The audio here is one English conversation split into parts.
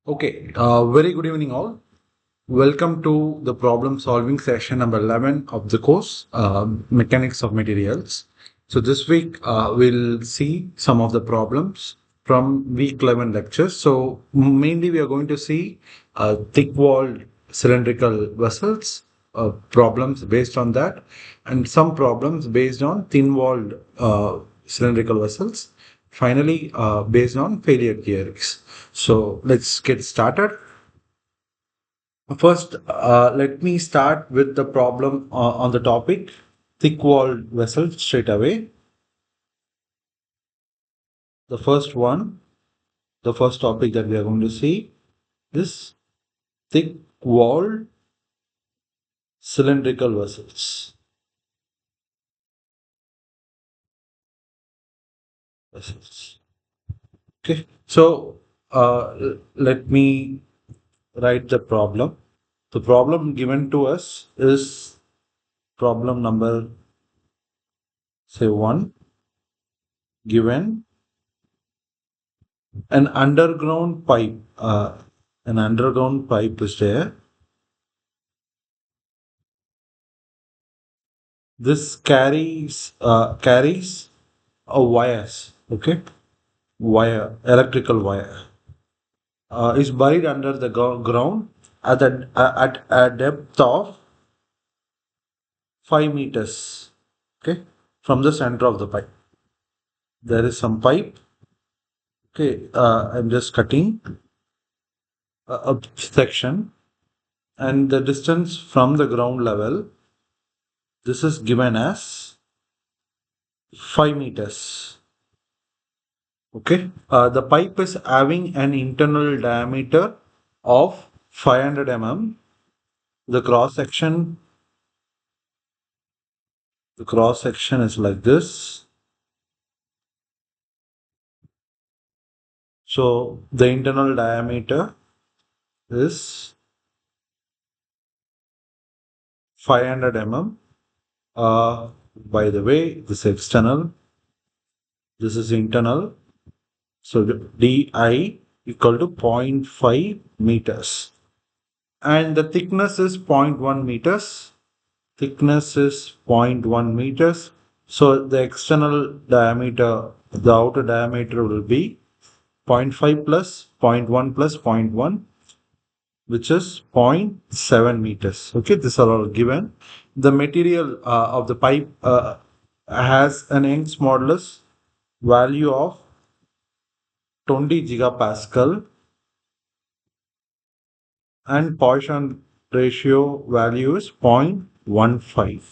Okay, very good evening, all. Welcome to the problem solving session number 11 of the course, Mechanics of Materials. So, this week we'll see some of the problems from week 11 lectures. So, mainly we are going to see thick walled cylindrical vessels, problems based on that, and some problems based on thin walled cylindrical vessels. Finally, based on failure theories. So, let's get started. First, let me start with the problem on the topic thick-walled vessel straight away. The first one, the first topic that we are going to see is thick-walled cylindrical vessels. Vessels. Okay, so let me write the problem. The problem given to us is problem number, say, 1, given an underground pipe. An underground pipe is there. This carries a wires. Okay, wire, electrical wire, is buried under the ground at a depth of 5 meters. Okay, from the center of the pipe, there is some pipe. Okay, I'm just cutting a section, and the distance from the ground level. This is given as 5 meters. Okay, the pipe is having an internal diameter of 500 mm. The cross section is like this. So the internal diameter is 500 mm. By the way, this is external, this is internal. So di equal to 0.5 meters, and the thickness is 0.1 meters. Thickness is 0.1 meters. So the external diameter, the outer diameter will be 0.5 plus 0.1 plus 0.1, which is 0.7 meters. Okay, these are all given. The material of the pipe has an Young's modulus value of 20 gigapascal, and Poisson ratio value is 0.15.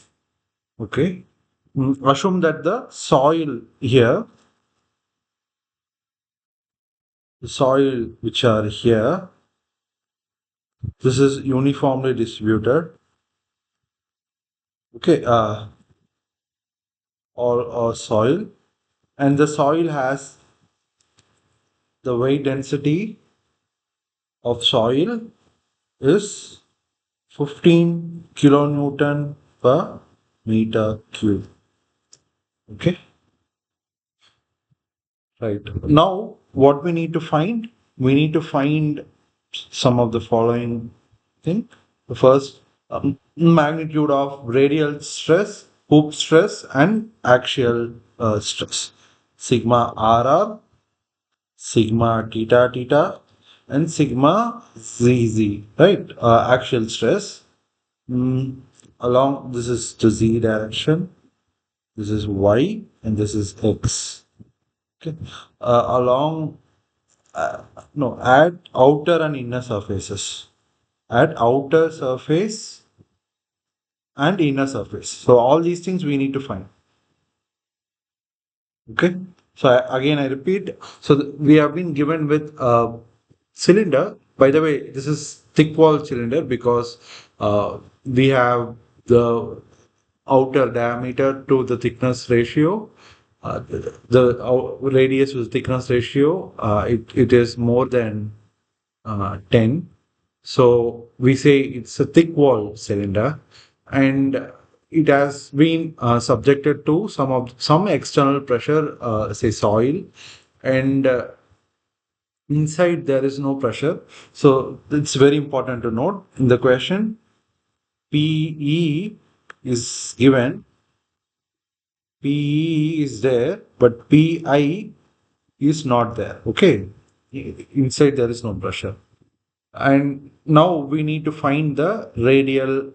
Okay. Assume that the soil here, the soil which are here, this is uniformly distributed. Okay, or soil, and the soil has the weight density of soil is 15 kilonewton per meter cube. Okay, right. Now, what we need to find? We need to find some of the following thing. The first, magnitude of radial stress, hoop stress, and axial stress. Sigma RR, sigma theta theta, and sigma ZZ, right? Axial stress. Along, this is the Z direction, this is Y, and this is X. Okay. Along, no, at outer and inner surfaces. At outer surface and inner surface. So all these things we need to find. Okay. So again, I repeat. So we have been given with a cylinder. By the way, this is thick wall cylinder because we have the outer diameter to the thickness ratio. The radius to the thickness ratio, it is more than 10. So we say it's a thick wall cylinder, and it has been subjected to some external pressure, say soil, and Inside there is no pressure. So it's very important to note in the question PE is given, PE is there, but PI is not there. Okay. Inside there is no pressure. And now we need to find the radial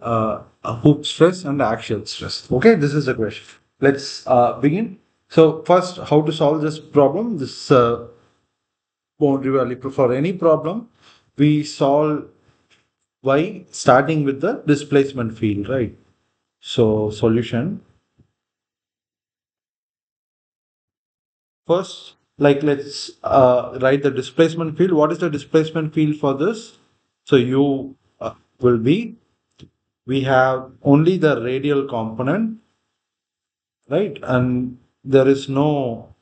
hoop stress and axial stress. Okay, this is the question. Let's begin. So first, how to solve this problem? This boundary value for any problem, we solve by starting with the displacement field, right? So solution. First, like let's write the displacement field. What is the displacement field for this? So U will be, we have only the radial component, right? And there is no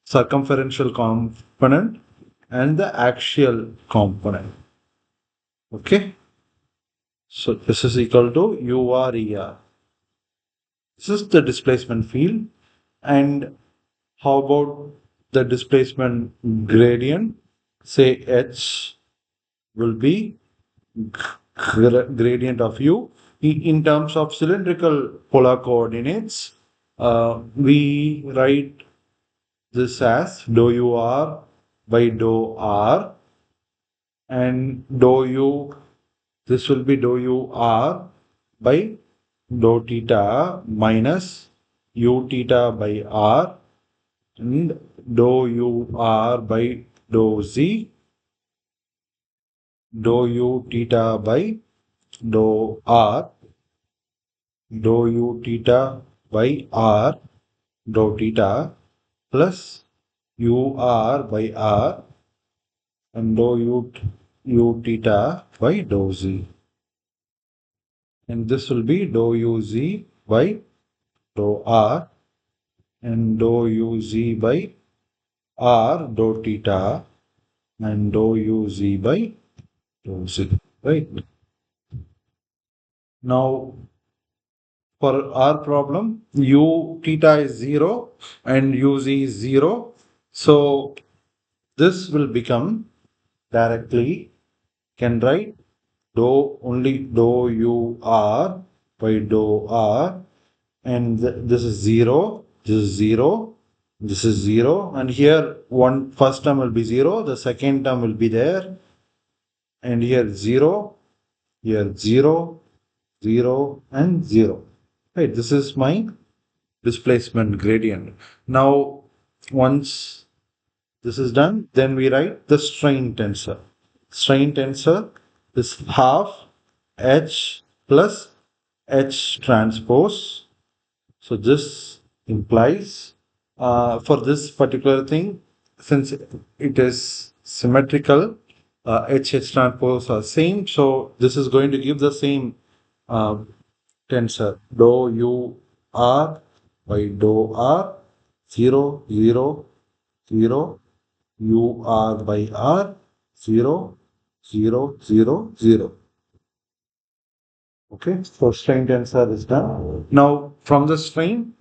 circumferential component and the axial component. Okay. So this is equal to UR. This is the displacement field. And how about the displacement gradient? Say H will be gradient of U. In terms of cylindrical polar coordinates, we write this as dou UR by dou R, and dou U, this will be dou UR by dou theta minus U theta by R, and dou UR by dou Z, dou U theta by dou R, dou U theta by R, dou theta plus UR by R, and dou U theta by dou Z. And this will be dou UZ by dou R, and dou UZ by R dou theta, and dou UZ by dou Z, right? Now, for our problem, U theta is 0 and UZ is 0. So, this will become directly, can write dou only dou UR by dou R, and this is 0, this is 0, this is 0, and here one first term will be 0, the second term will be there, and here 0, here 0, 0, and 0. Right, this is my displacement gradient. Now, once this is done, then we write the strain tensor. Strain tensor is half H plus H transpose. So this implies for this particular thing, since it is symmetrical, H transpose are same. So this is going to give the same uh, tensor dou U R by dou R, 0, 0, 0, U R by R, 0, 0, 0, 0. Okay, so strain tensor is done. Now from the strain,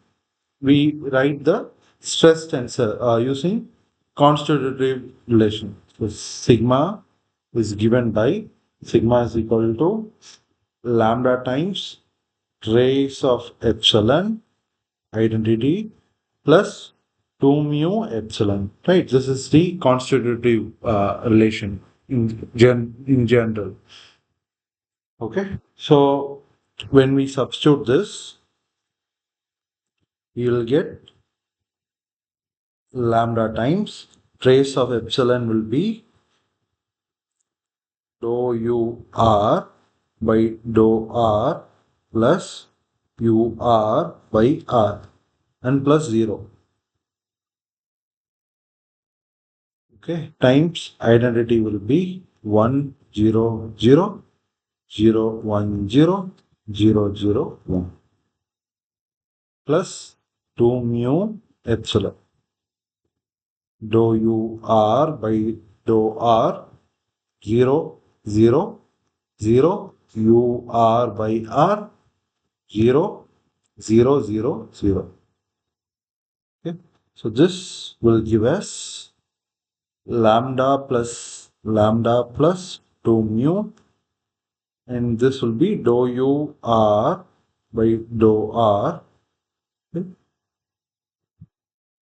we write the stress tensor using constitutive relation. So sigma is given by, sigma is equal to lambda times trace of epsilon identity plus 2 mu epsilon, right? This is the constitutive relation in general. Okay, so when we substitute this, you will get lambda times trace of epsilon will be dou U R by dou R plus U R by R and plus 0. Okay, times identity will be 1 0 0 0 1 0 0 0 1 plus 2 mu epsilon dou U R by dou R 0 0 0 U R by R 0 0 0 0. Okay, so this will give us lambda plus 2 mu, and this will be dou u r by dou r. Okay.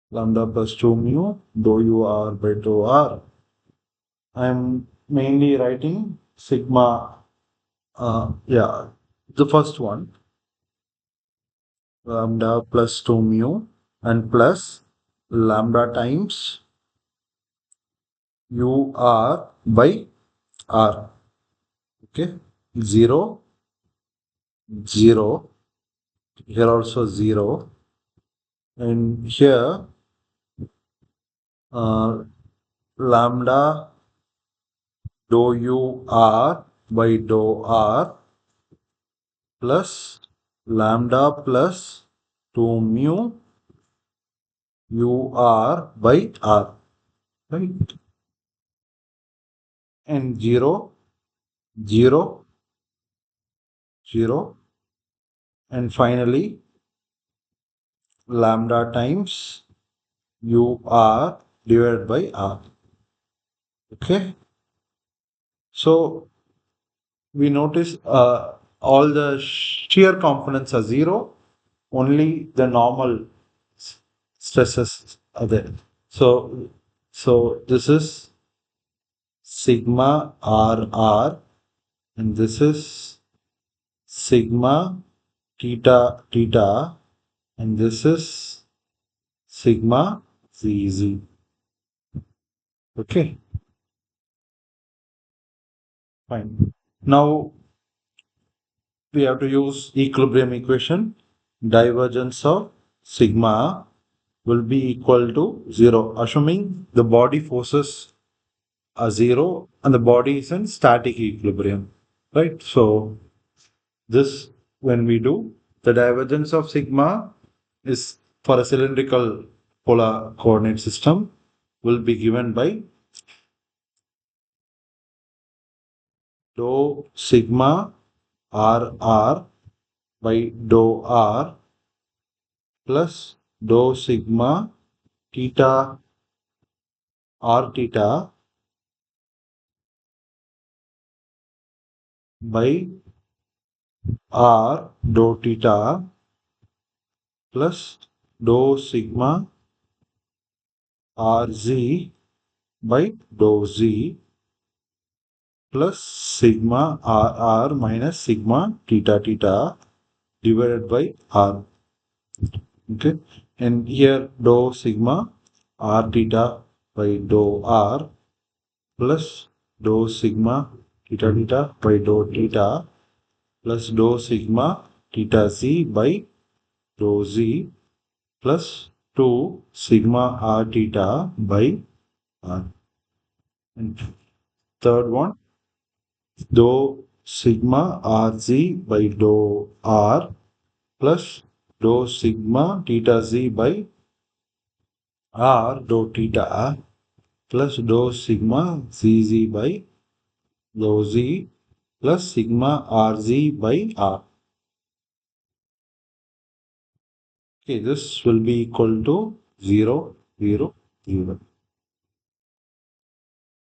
Lambda plus 2 mu dou u r by dou r. I'm mainly writing sigma, yeah, the first one, lambda plus 2 mu and plus lambda times u r by r. Okay, 0, 0, here also 0, and here uh, lambda dou u r by dou r plus lambda plus 2 mu u r by r, right? And 0, 0, 0, and finally lambda times u r divided by r. Okay, so we notice all the shear components are 0, only the normal stresses are there. So this is sigma r r, and this is sigma theta theta, and this is sigma z z. Okay, fine. Now we have to use equilibrium equation. Divergence of sigma will be equal to 0, assuming the body forces are 0 and the body is in static equilibrium, right? So this, when we do, the divergence of sigma is for a cylindrical polar coordinate system will be given by dou sigma r r by dou r plus dou sigma theta r theta by r dou theta plus dou sigma r z by dou z plus sigma r r minus sigma theta theta divided by r. Okay, and here dou sigma r theta by dou r plus dou sigma theta theta by dou theta plus dou sigma theta z by dou z plus 2 sigma r theta by r. And third one, dou sigma r z by dou r plus dou sigma theta z by r dou theta plus dou sigma z z by dou z plus sigma r z by r. Okay, this will be equal to 0, 0, 0.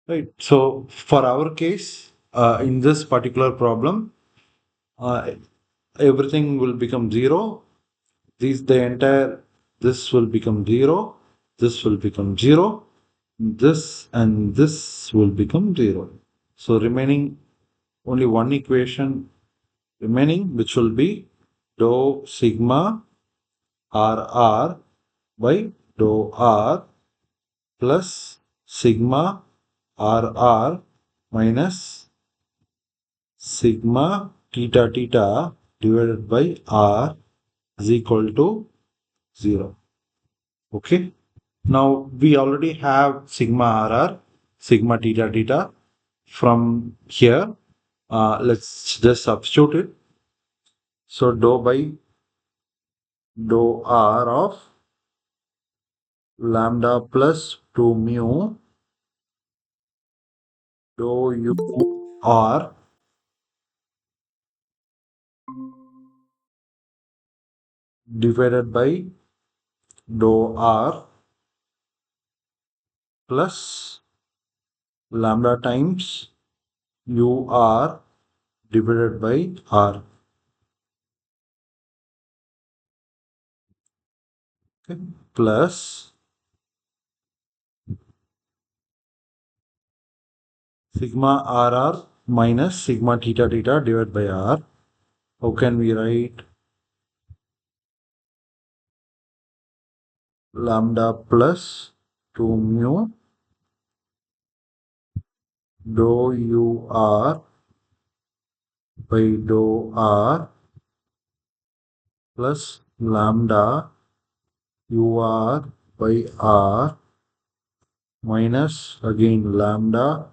Right. So for our case, in this particular problem, uh, everything will become 0. The entire, this will become 0. This will become 0. This and this will become 0. So remaining only one equation remaining, which will be dou sigma r r by dou r plus sigma r r minus sigma theta theta divided by r is equal to 0. Okay. Now we already have sigma r r, sigma theta theta from here. Let's just substitute it. So dou by dou r of lambda plus 2 mu dou u r divided by dou r plus lambda times UR divided by R. Okay. Plus sigma RR minus sigma theta theta divided by R. How can we write lambda plus 2 mu dou UR by dou R plus lambda UR by R minus again lambda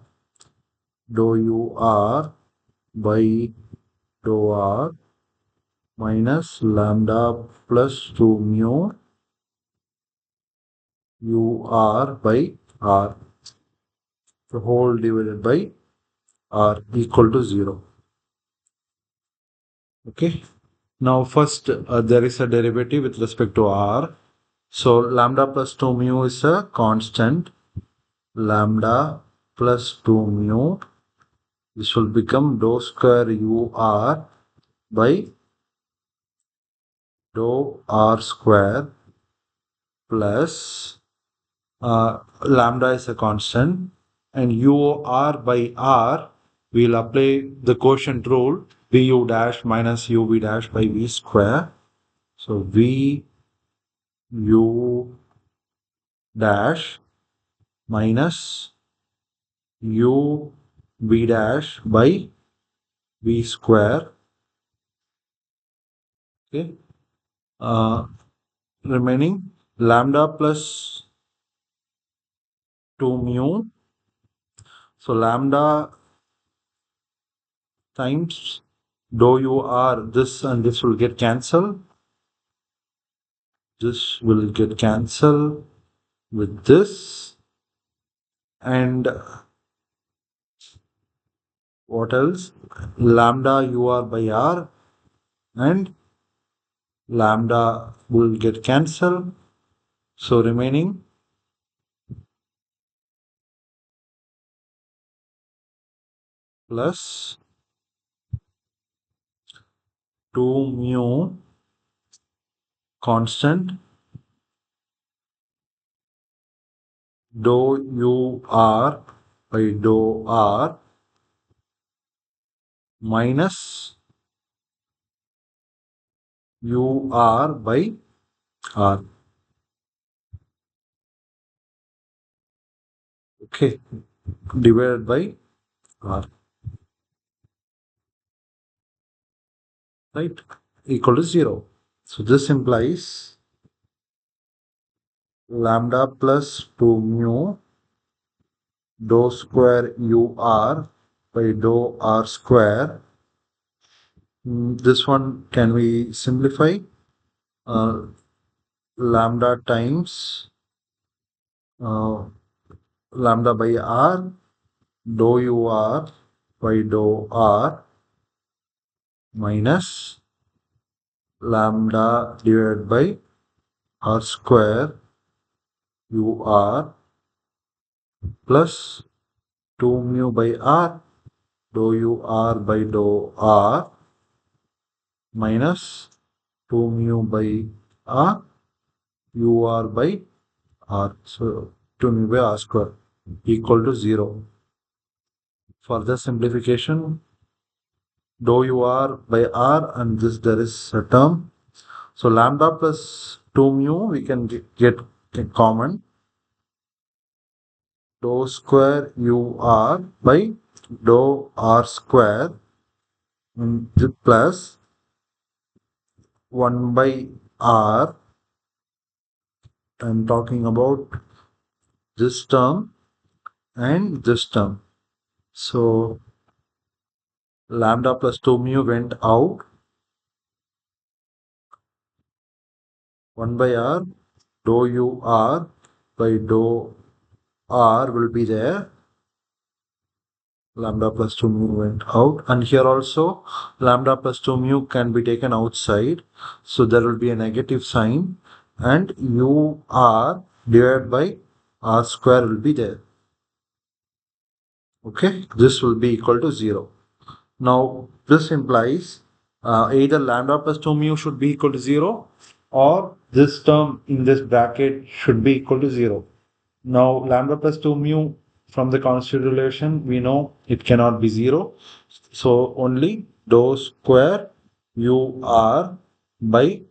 dou UR by dou R minus lambda plus 2 mu UR by R. The whole divided by R equal to 0. Okay. Now first there is a derivative with respect to R. So lambda plus 2 mu is a constant. Lambda plus 2 mu. This will become dou square UR by dou R square plus lambda is a constant, and UR by R, we'll apply the quotient rule, VU dash minus UV dash by V square. So VU dash minus UV dash by V square. Okay. Remaining lambda plus 2 mu. So lambda times dou UR, this and this will get cancelled. This will get cancelled with this. And what else? Lambda UR by R and lambda will get cancelled. So remaining plus 2 mu constant dou UR by dou R minus UR by R. Okay, divided by R. Right, equal to 0. So this implies lambda plus 2 mu dou square UR by dou R square. This one can we simplify? Lambda times lambda by R dou UR by dou R minus lambda divided by R square UR plus 2 mu by R dou UR by dou R minus 2 mu by R UR by R. So 2 mu by R square equal to 0. Further simplification, dou UR by R, and this there is a term. So lambda plus 2 mu we can get common. Dou square UR by dou R square plus 1 by R. I'm talking about this term and this term. So lambda plus 2 mu went out. 1 by R dou UR by dou R will be there. Lambda plus 2 mu went out, and here also lambda plus 2 mu can be taken outside, so there will be a negative sign, and UR divided by R square will be there. Okay, this will be equal to 0. Now, this implies either lambda plus 2 mu should be equal to 0 or this term in this bracket should be equal to 0. Now, lambda plus 2 mu from the constant relation, we know it cannot be 0. So, only dou square u r by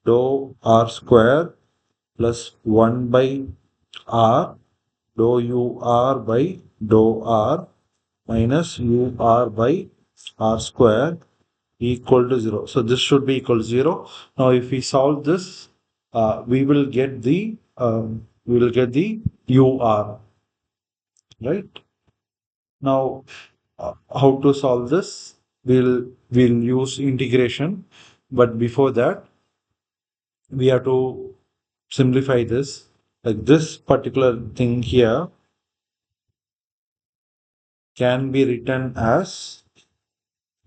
dou r square plus 1 by r dou u r by dou r minus u r by r square equal to 0. So this should be equal to 0. Now if we solve this, we will get the ur, right? Now how to solve this? We'll use integration, but before that we have to simplify this. Like this particular thing here can be written as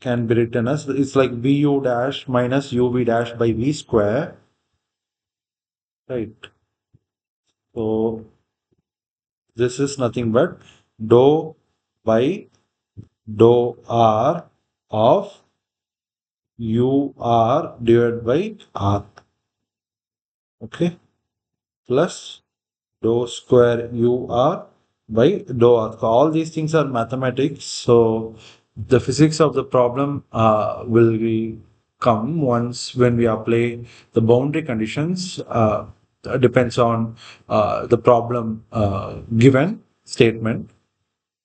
it's like vu dash minus uv dash by v square, right? So this is nothing but dou by dou r of ur divided by r, okay, plus dou square ur by dou r. So all these things are mathematics. So the physics of the problem will be come once when we apply the boundary conditions. Depends on the problem given statement,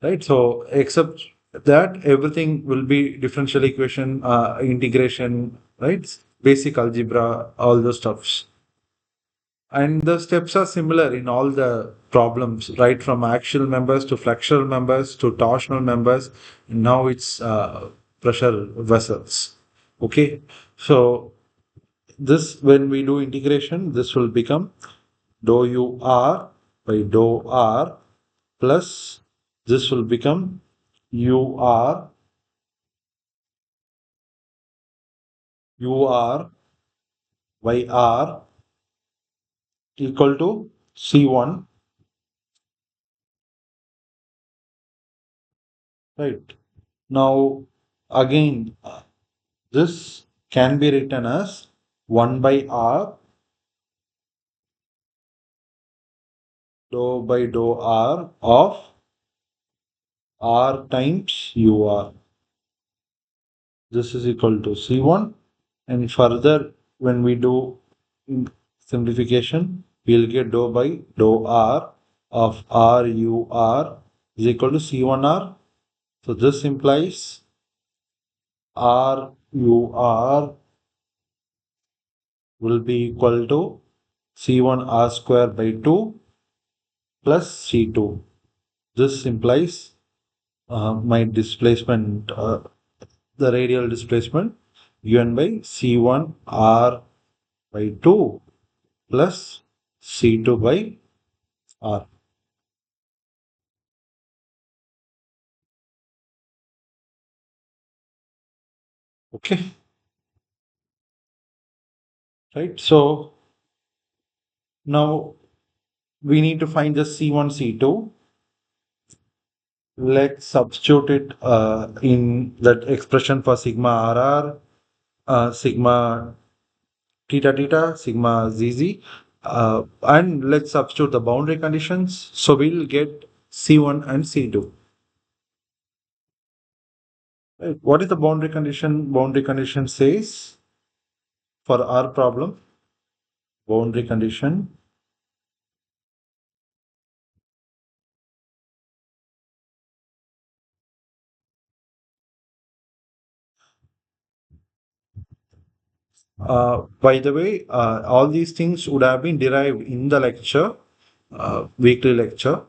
right? So except that everything will be differential equation, integration, right? Basic algebra, all those stuffs. And the steps are similar in all the problems, right? From axial members to flexural members to torsional members. Now it's pressure vessels. Okay. So this, when we do integration, this will become dou u r by dou r plus this will become ur by r equal to C1, right? Now, again, this can be written as 1 by r dou by dou r of r times ur. This is equal to C1. And further, when we do simplification, we'll get dou by dou r of r ur is equal to C1r. So this implies r ur will be equal to C1 r square by 2 plus C2. This implies my displacement, the radial displacement given by C1 r by 2 plus C2 by r. Okay, right? So now we need to find the C1, C2. Let's substitute it in that expression for sigma RR, sigma theta theta, sigma ZZ, and let's substitute the boundary conditions. So we'll get C1 and C2. Right. What is the boundary condition? Boundary condition says for our problem, boundary condition by the way, all these things would have been derived in the lecture, weekly lecture,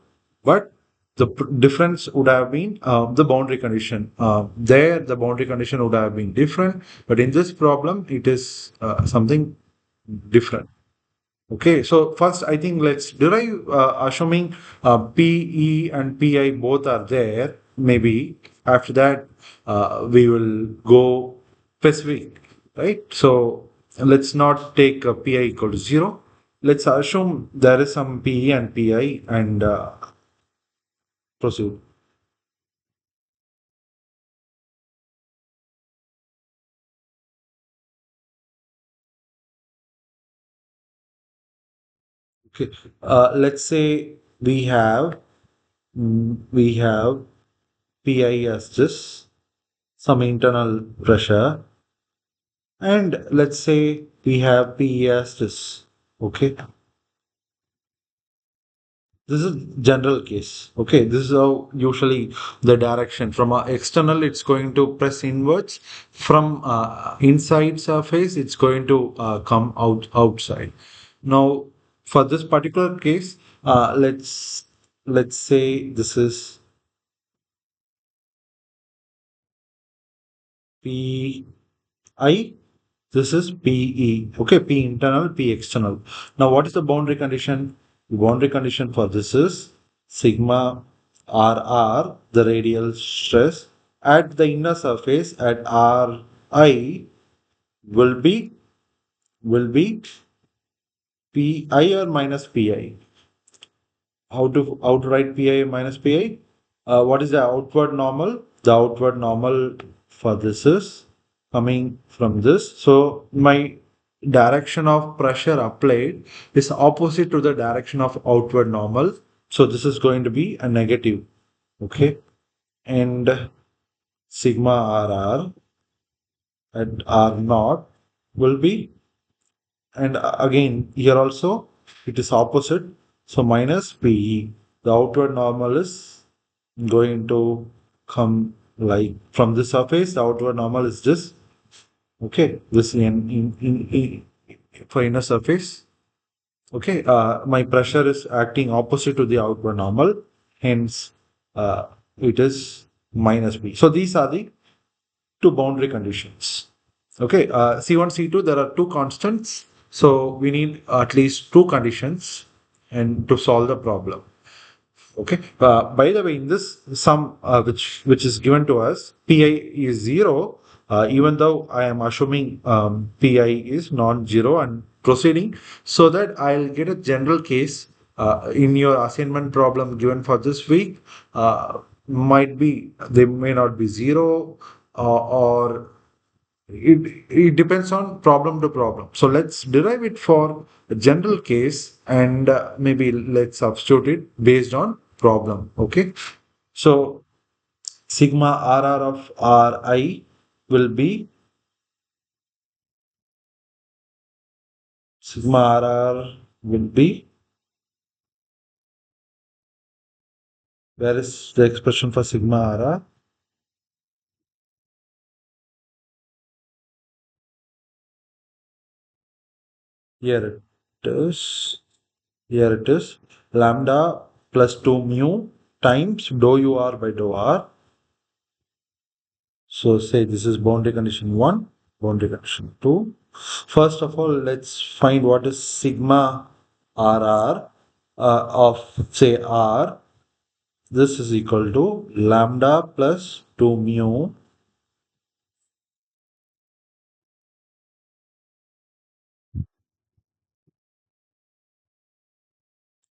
but the difference would have been the boundary condition. There, the boundary condition would have been different, but in this problem, it is something different. Okay, so first I think let's derive, assuming PE and PI both are there. Maybe after that we will go specific, right? So let's not take PI equal to 0. Let's assume there is some PE and PI and proceed. Okay. Let's say we have PI as this, some internal pressure, and let's say we have PE as this. Okay. This is general case. Okay, this is how usually the direction from external it's going to press inwards. From inside surface it's going to come outside. Now, for this particular case, let's say this is PI. This is PE. Okay, P internal, P external. Now, what is the boundary condition? The boundary condition for this is sigma RR, the radial stress at the inner surface at RI will be PI or minus PI. How to write PI minus PI? What is the outward normal? The outward normal for this is coming from this. So my direction of pressure applied is opposite to the direction of outward normal. So this is going to be a negative. Okay. And sigma RR at R naught will be, and again here also it is opposite. So minus PE. The outward normal is going to come like from the surface. The outward normal is this. Okay, this for inner surface. Okay, my pressure is acting opposite to the outward normal. Hence, it is minus B. So these are the two boundary conditions. Okay, C1, C2, there are two constants. So we need at least two conditions and to solve the problem. Okay. By the way, in this sum which is given to us, Pi is zero. Even though I am assuming Pi is non-zero and proceeding, so that I'll get a general case in your assignment problem given for this week. Might be they may not be zero, or it depends on problem to problem. So let's derive it for a general case, and maybe let's substitute it based on problem. Okay. So sigma RR of RI will be sigma RR will be, where is the expression for sigma RR? Here it is. Here it is. Lambda plus 2 mu times dou UR by dou R. So say this is boundary condition 1, boundary condition 2. First of all, let's find what is sigma RR of say R. This is equal to lambda plus 2 mu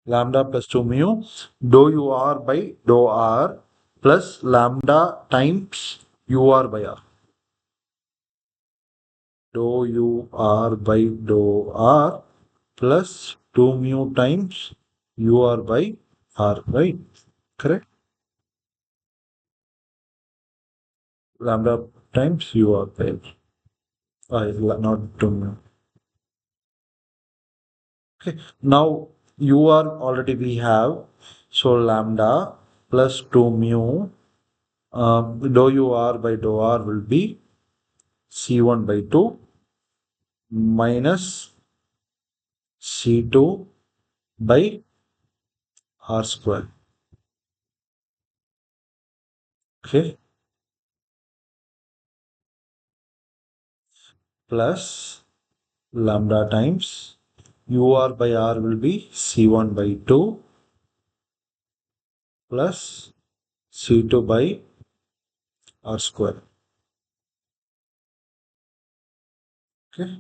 lambda plus 2 mu dou UR by dou R plus lambda times UR by R. Dou UR by dou R plus 2 mu times UR by R, right? Correct? Lambda times UR by not 2 mu. Okay. Now UR already we have. So lambda plus 2 mu dou UR by dou R will be C1 by 2 minus C2 by R square. Okay. Plus lambda times UR by R will be C1 by 2 plus C2 by R square. Okay.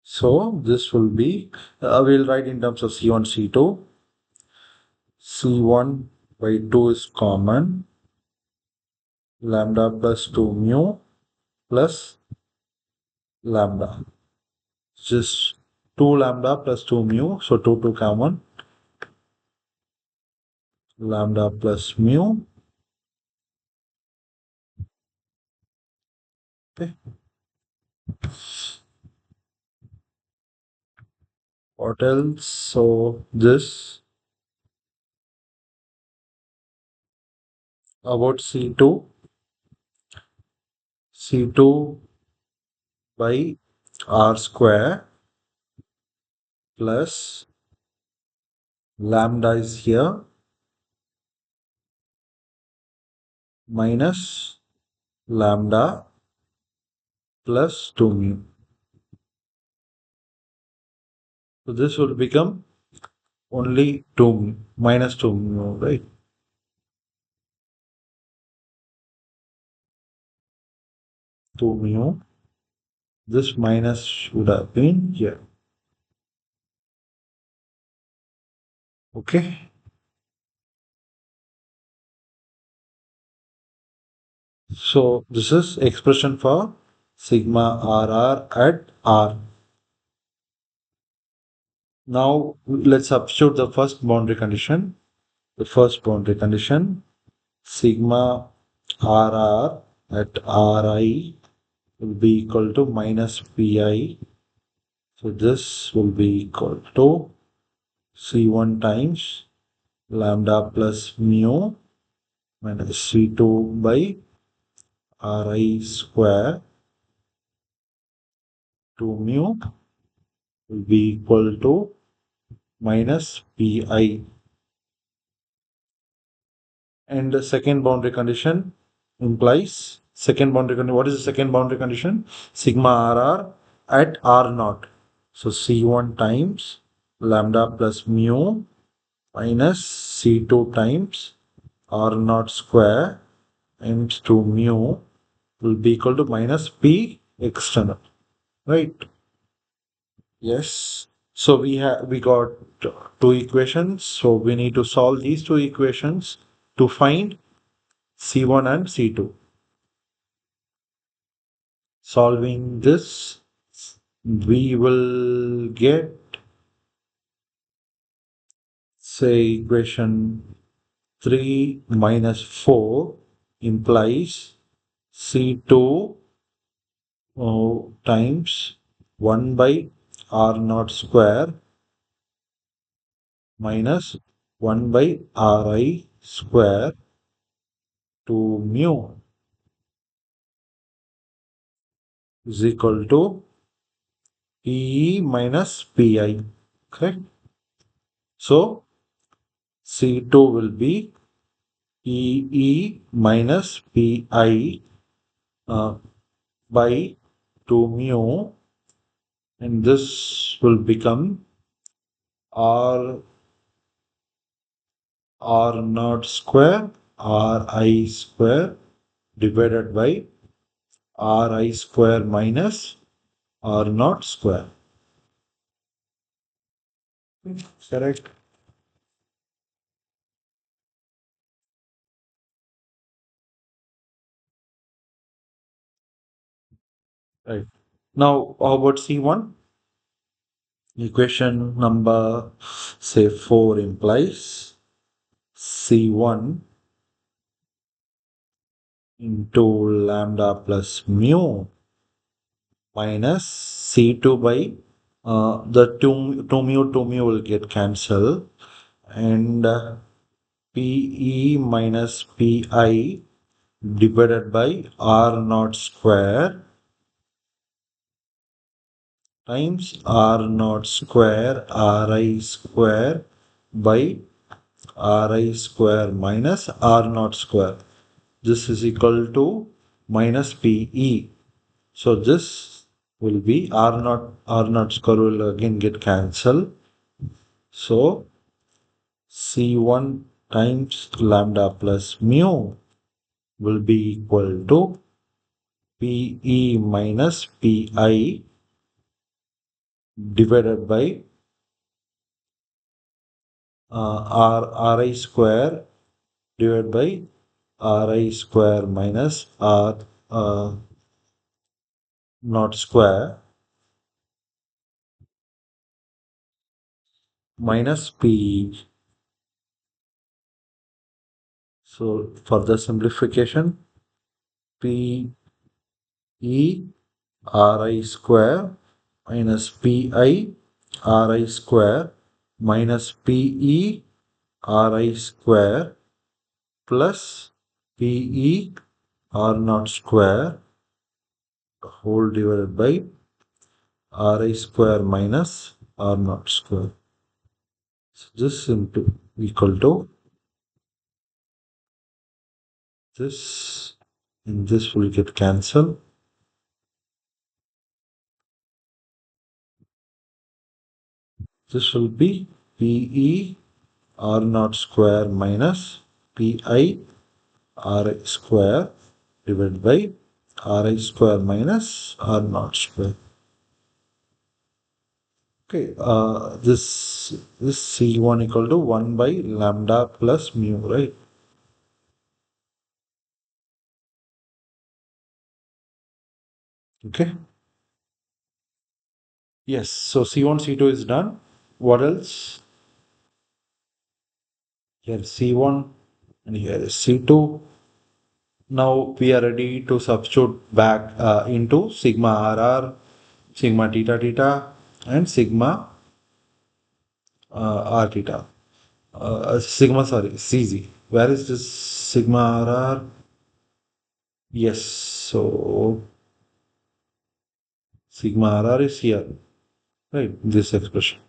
So this will be, we'll write in terms of C1, C2. C1 by 2 is common. Lambda plus 2 mu plus lambda. Just 2 lambda plus 2 mu. So 2 common. Lambda plus mu. Okay. What else? So this about C2. C2 by R square plus lambda is here minus lambda plus 2 mu. So this will become only 2 minus 2 mu, right? 2 mu. This minus should have been here. Okay. So this is expression for sigma RR at R. Now let's substitute the first boundary condition. The first boundary condition, sigma RR at Ri will be equal to minus Pi. So this will be equal to C1 times lambda plus mu minus C2 by Ri square 2 mu will be equal to minus Pi. And the second boundary condition implies second boundary condition. What is the second boundary condition? Sigma RR at R naught. So C1 times lambda plus mu minus C2 times R naught square times 2 mu will be equal to minus P external. Right? Yes. So we got two equations. So we need to solve these two equations to find C1 and C2. Solving this, we will get, say, equation 3 minus 4 implies C2 times 1 by R naught square minus 1 by Ri square to mu is equal to Pe minus Pi. Correct? So C2 will be Pe minus Pi by 2 mu, and this will become R naught square Ri square divided by Ri square minus R naught square. Correct? Right. Now, how about C1? Equation number, say, 4 implies C1 into lambda plus mu minus C2 by the 2 mu will get cancelled, and Pe minus Pi divided by R naught square times R naught square Ri square by Ri square minus R naught square. This is equal to minus Pe. So this will be R naught square will again get cancelled. So C1 times lambda plus mu will be equal to Pe minus Pi divided by Ri square divided by Ri square minus R naught square minus PE. So for the simplification, PE RI square minus PI RI square minus PE RI square plus PE R naught square whole divided by Ri square minus R naught square. So this into equal to this, and this will get cancelled. This will be PE R naught square minus PI Ri square divided by Ri square minus R naught square. Okay, this C1 equal to 1 by lambda plus mu, right? Okay. Yes, so C1, C2 is done. What else? Here C1 and here is C2. Now we are ready to substitute back into sigma RR, sigma theta theta, and sigma R theta. Sigma, sorry, CZ. Where is this sigma RR? Yes, so sigma RR is here, right? This expression.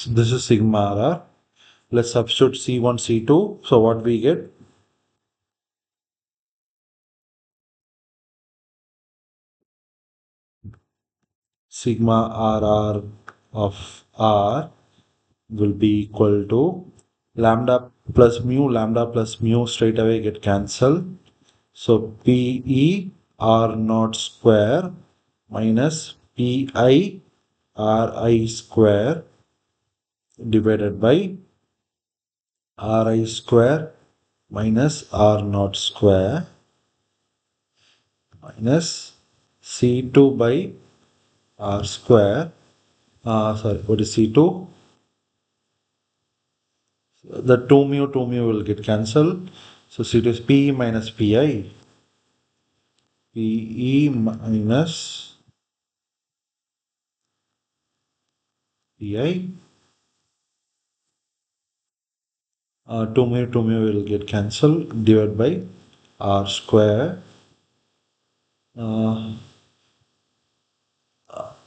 This is sigma RR. Let's substitute C1, C2. So what we get? Sigma RR of R will be equal to lambda plus mu straight away get cancelled. So PE R naught square minus PI RI square divided by RI square minus R naught square minus C2 by R square. Sorry, what is C2? The 2 mu will get cancelled. So C2 is P minus PI. PE minus PI. 2 mu will get cancelled divided by R square. Uh,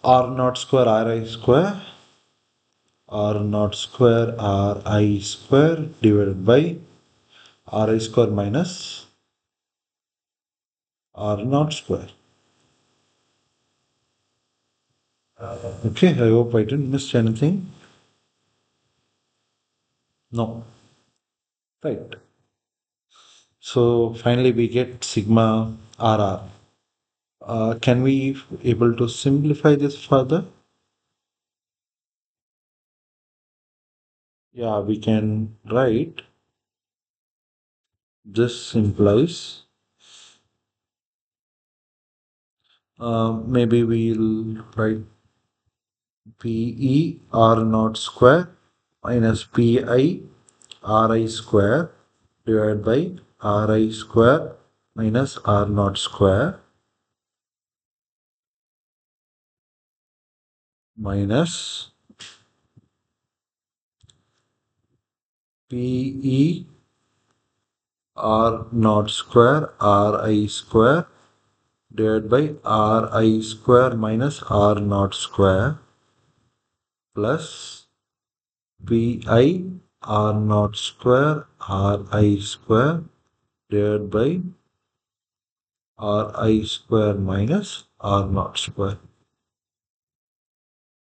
R naught square Ri square. R naught square Ri square divided by Ri square minus R naught square. Okay, I hope I didn't miss anything. No. Right. So finally we get sigma RR. Can we able to simplify this further? Yeah, we can write this implies maybe we'll write PE R naught square minus PI RI square divided by RI square minus R naught square minus PE R naught square RI square divided by Ri square minus R naught square plus Pi R naught square Ri square divided by Ri square minus R naught square.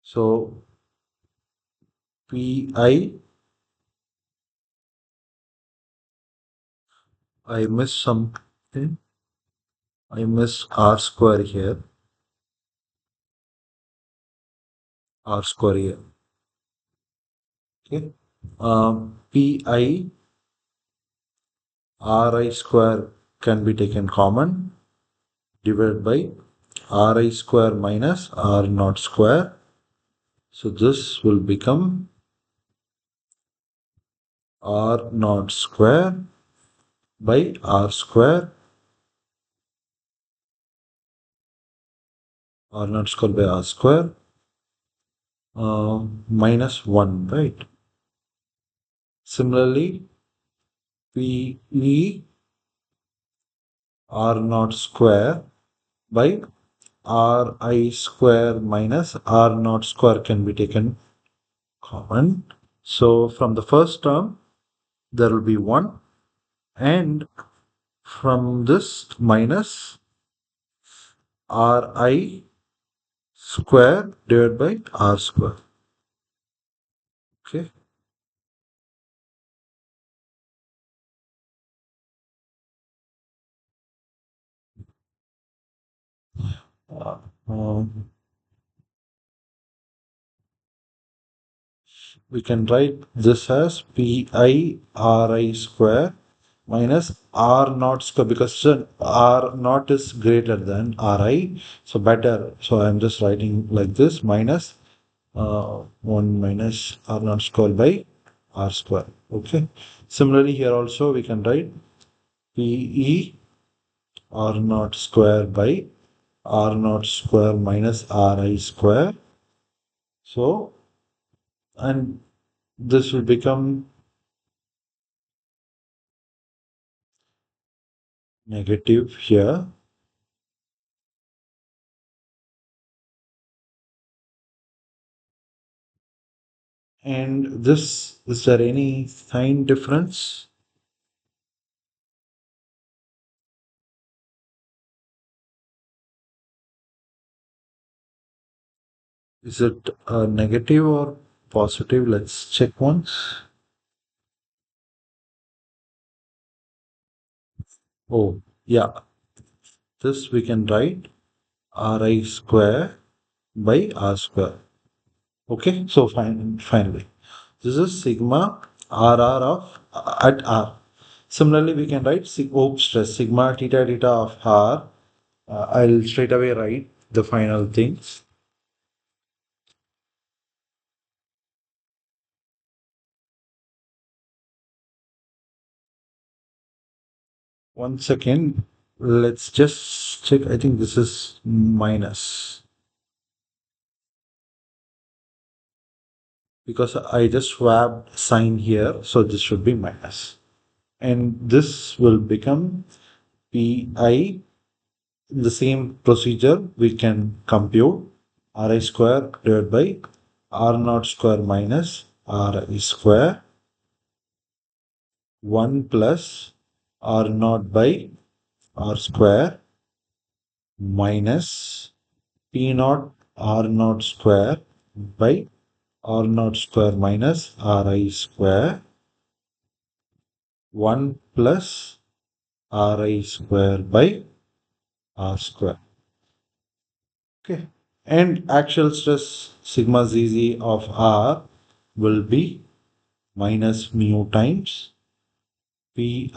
So Pi, I miss something. I miss R square here. r square here. Okay. Pi ri square can be taken common, divided by ri square minus r naught square. So this will become r naught square by r square, r naught square by r square, minus 1, right? Similarly, Pe r naught square by ri square minus r naught square can be taken common. So from the first term, there will be 1, and from this minus ri square divided by r square. Okay. Uh, um, we can write this as pi ri square minus r naught square, because r naught is greater than ri, so better. So I'm just writing like this, minus 1 minus r naught square by r square. Okay. Similarly, here also we can write pe r naught square by r naught square minus ri square. So, and this will become negative here. And this, is there any sign difference? Is it negative or positive? Let's check once. Oh, yeah. This we can write ri square by r square. Okay, so finally, this is sigma rr of at r. Similarly, we can write stress sigma theta theta of r. I'll straight away write the final things. One second. Let's just check. I think this is minus, because I just swapped sign here. So this should be minus. And this will become Pi. In the same procedure, we can compute Ri square divided by R naught square minus Ri square, 1 plus R naught by R square minus P naught R naught square by R naught square minus Ri square, 1 plus Ri square by R square. Okay. And actual stress sigma zz of R will be minus mu times Pi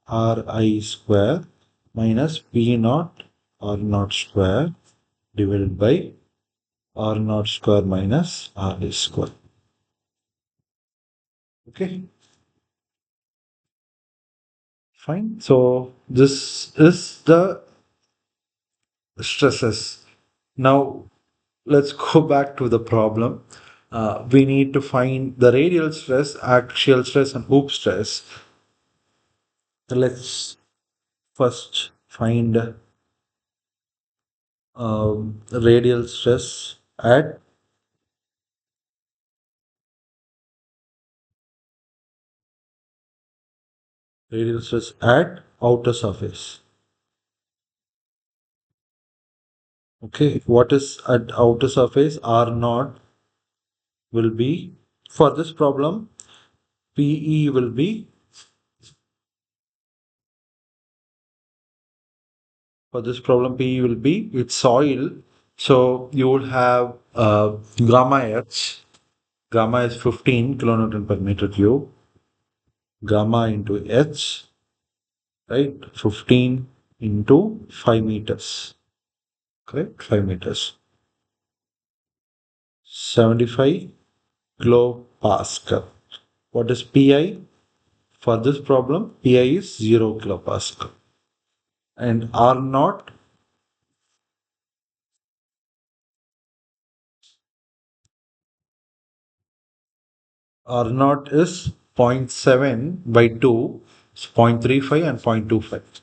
Ri square minus P naught R naught square divided by R naught square minus R square. Okay, fine. So this is the stresses. Now let's go back to the problem. We need to find the radial stress, axial stress, and hoop stress. So let's first find radial stress at outer surface. Okay, what is at outer surface? R naught will be, for this problem, PE will be, for this problem PE will be its soil. So you would have gamma h. Gamma is 15 kilonewton per meter cube. Gamma into h, right? 15 into 5 meters, correct? 5 meters. 75 kilopascal. What is Pi? For this problem, Pi is 0 kilopascal. And R naught, R naught is zero point 0.7 by 2, so 0.35 and 0.25.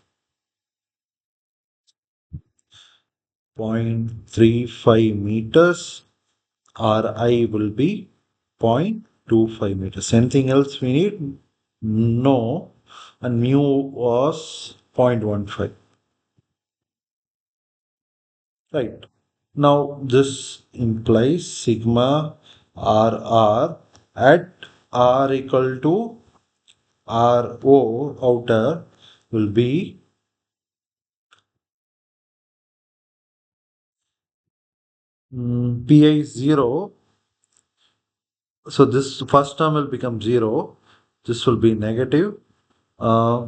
0.35 meters, Ri will be 0.25 meters. Anything else we need? No. And mu was 0.15. Right. Now this implies sigma RR at R equal to RO outer will be Pi 0. So this first term will become 0. This will be negative. Uh,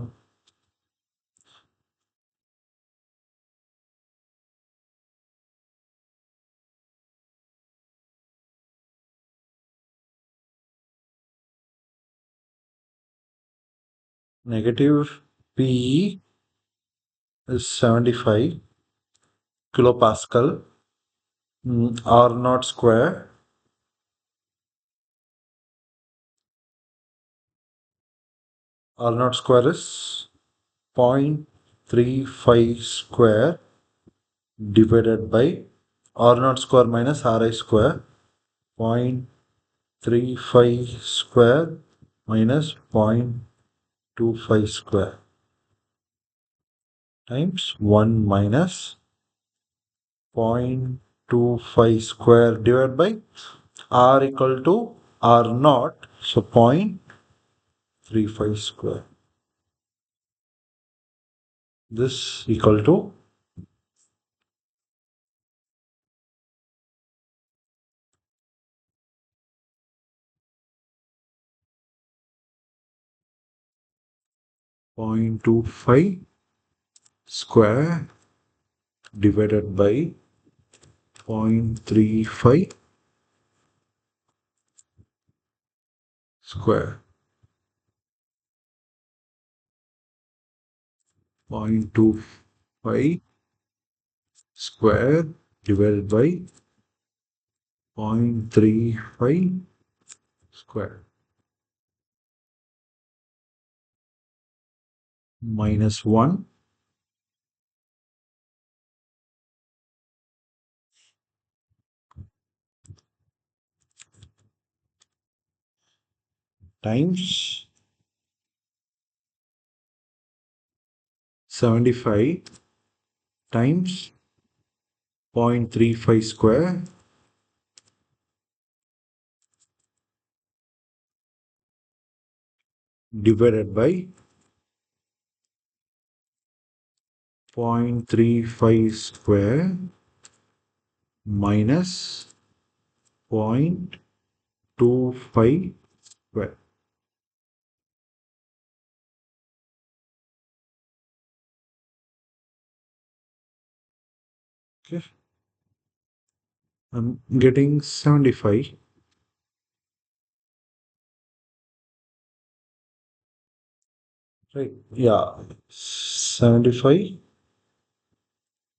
Negative P is 75 kilopascal. R naught square. R naught square is 0.35 square divided by R naught square minus Ri square. 0.35 square minus 0.25 square times 1 minus 0.25 square divided by R equal to R naught, so 0.35 square. This equal to 0.25 square divided by 0.35 square. 0.25 square divided by 0.35 square minus 1 times 75 times 0.35 square divided by 0.35 square minus 0.25 square. Okay, I'm getting 75. Right, yeah, 75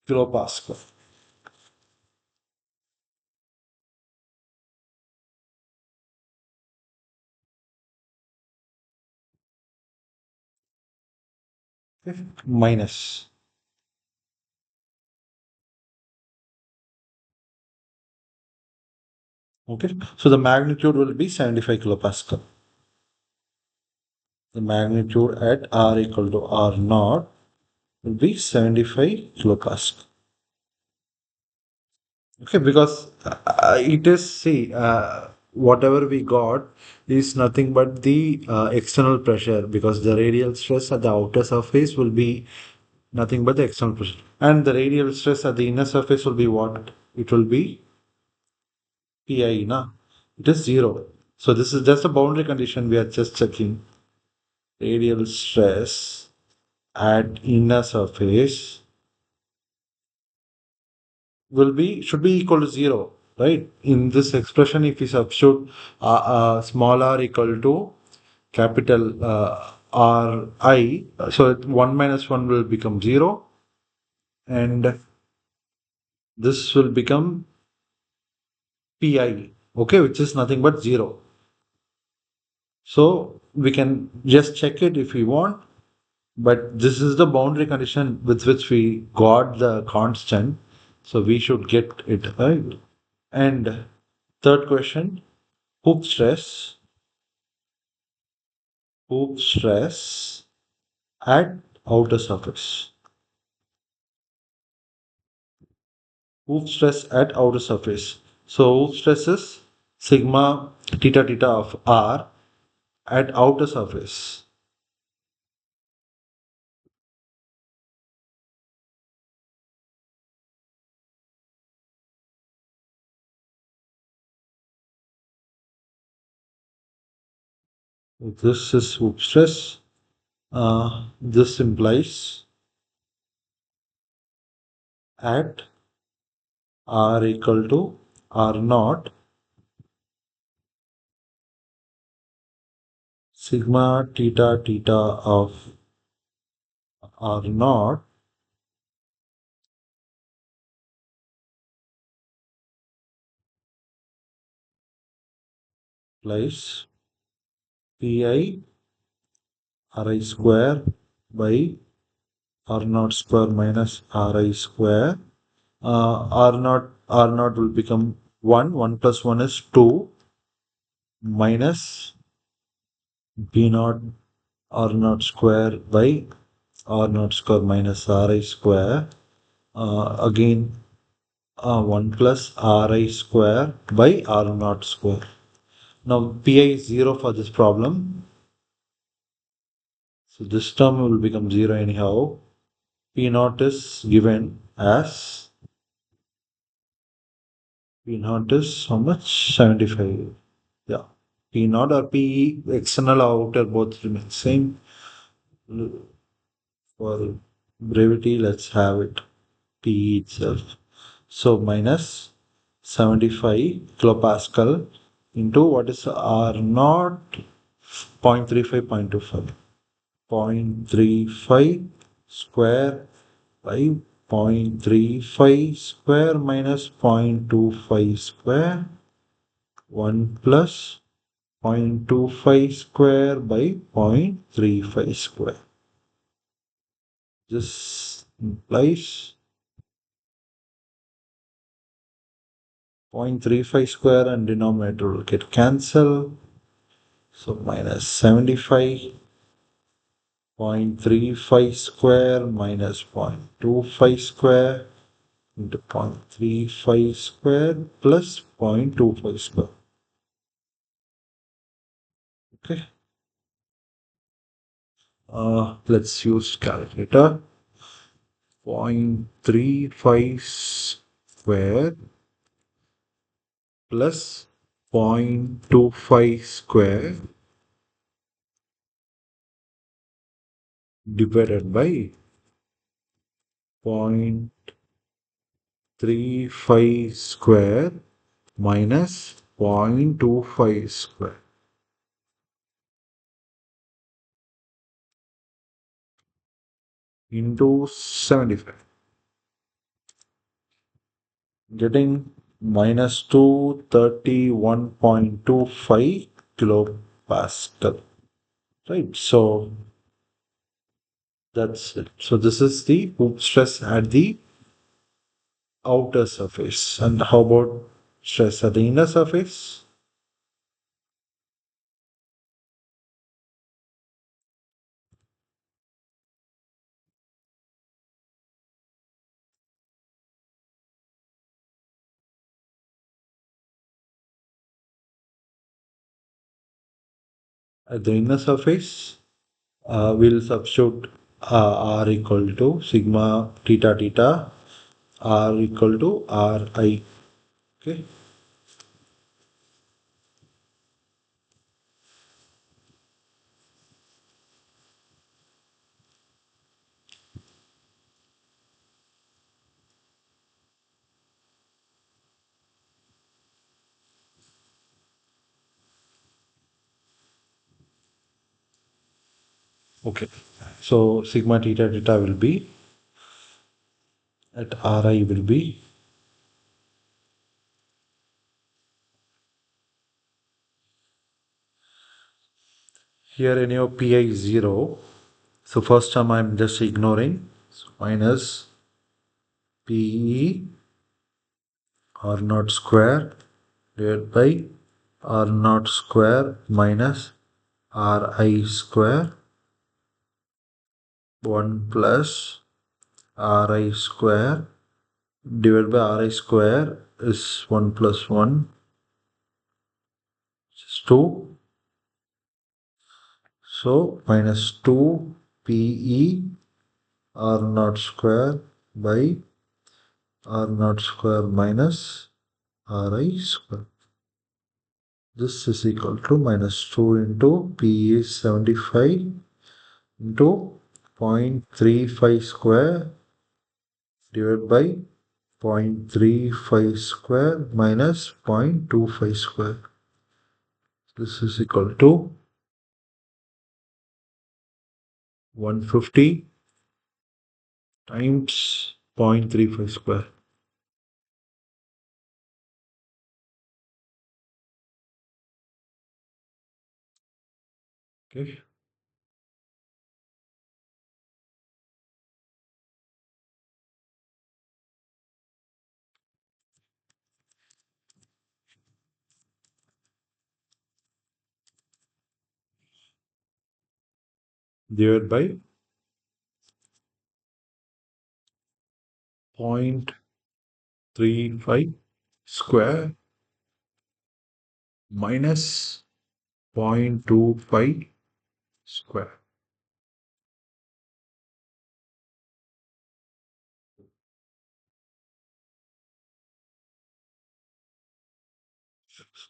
kilopascal. Okay, minus. Okay, so the magnitude will be 75 kilopascal. The magnitude at R equal to R naught will be 75 kilopascal. Okay, because it is, see, whatever we got is nothing but the external pressure, because the radial stress at the outer surface will be Nothing but the external pressure. And the radial stress at the inner surface will be what? It will be Pi, na? It is 0. So this is just a boundary condition we are just checking. Radial stress at inner surface should be equal to 0, right? In this expression, if we substitute small r equal to capital R I, so 1 minus 1 will become 0, and this will become Pi, okay, which is nothing but 0. So we can just check it if we want, but this is the boundary condition with which we got the constant, so we should get it right. And third question, hoop stress, hoop stress at outer surface. Hoop stress at outer surface. So hoop stress is sigma theta theta of r at outer surface. This is hoop stress. This implies at r equal to r naught sigma theta theta of r naught plus pi ri square by r naught square minus ri square. R naught will become 1. 1 plus 1 is 2 minus b naught r naught square by r naught square minus ri square. Again 1 plus ri square by r naught square. Now pi is 0 for this problem. So this term will become 0 anyhow. P naught is given as P naught is how much? 75. Yeah. P naught or PE, external or outer, both remain same. For brevity, let's have it PE itself. So minus 75 kilopascal into what is R naught 0.35, 0.25. 0.35 square by 0.35 square minus 0.25 square 1 plus 0.25 square by 0.35 square. This implies 0.35 square and denominator will get cancelled. So minus 75, 0.35 square minus 0.25 square into 0.35 square plus 0.25 square. Okay. Let's use calculator. 0.35 square plus 0.25 square divided by 0.35 square minus 0.25 square into 75, getting minus 231.25 kilopascal. Right, so that's it. So this is the hoop stress at the outer surface. And how about stress at the inner surface? At the inner surface, we'll substitute R equal to sigma theta theta R equal to Ri. Okay. Okay. So sigma theta theta will be at Ri will be here anyhow pi is 0. So first term I'm just ignoring. So minus Pe R naught square divided by R naught square minus Ri square 1 plus Ri square divided by Ri square is 1 plus 1 is 2. So minus 2 Pe R naught square by R naught square minus Ri square. This is equal to minus 2 into P is 75 into 0.35 square divided by 0.35 square minus 0.25 square. This is equal to 150 times 0.35 square. Okay. Divided by 0.35 square minus 0.25 square.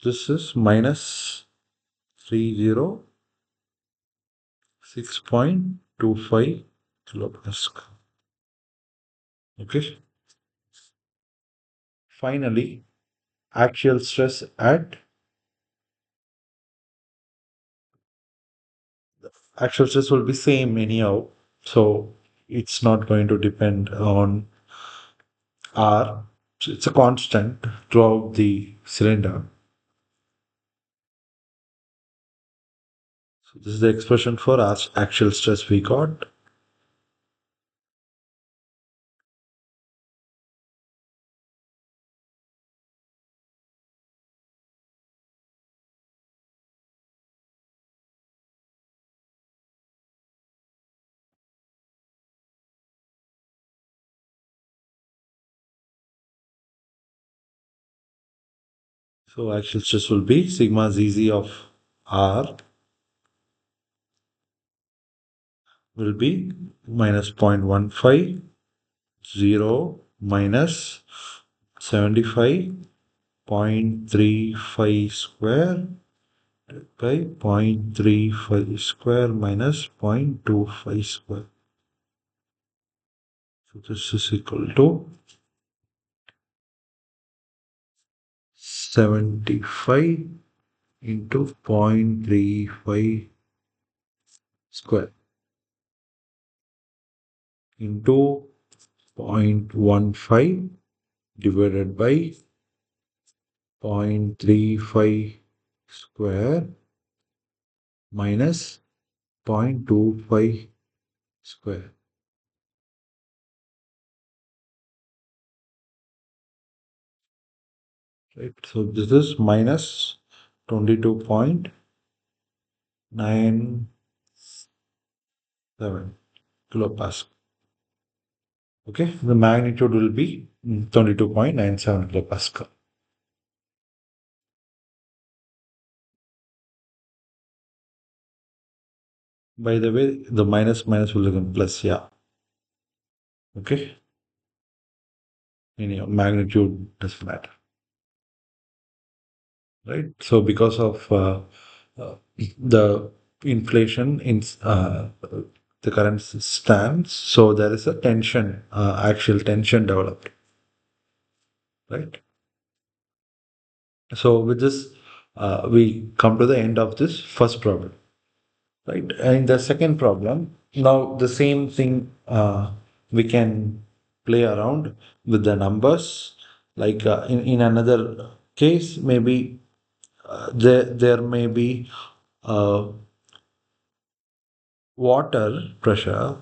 This is minus 306.25 kilopascal. Okay. Finally, axial stress at axial stress will be same anyhow. So it's not going to depend on R. It's a constant throughout the cylinder. So this is the expression for axial stress we got. So axial stress will be sigma zz of R will be minus 0.15, 0 minus 75.35 square by 0.35 square minus 0.25 square. So this is equal to 75 into 0.35 square into 0.15 divided by 0.35 square minus 0.25 square. Right. So this is minus 22.97 kilopascal. Okay, the magnitude will be 22.97 kilopascal. By the way, the minus minus will become plus, yeah. Okay. Any magnitude doesn't matter, right? So because of the inflation in the current stance, so there is a tension, actual tension developed, right? So with this, we come to the end of this first problem, right? And the second problem, now the same thing, we can play around with the numbers. Like in another case, maybe there may be uh, water pressure,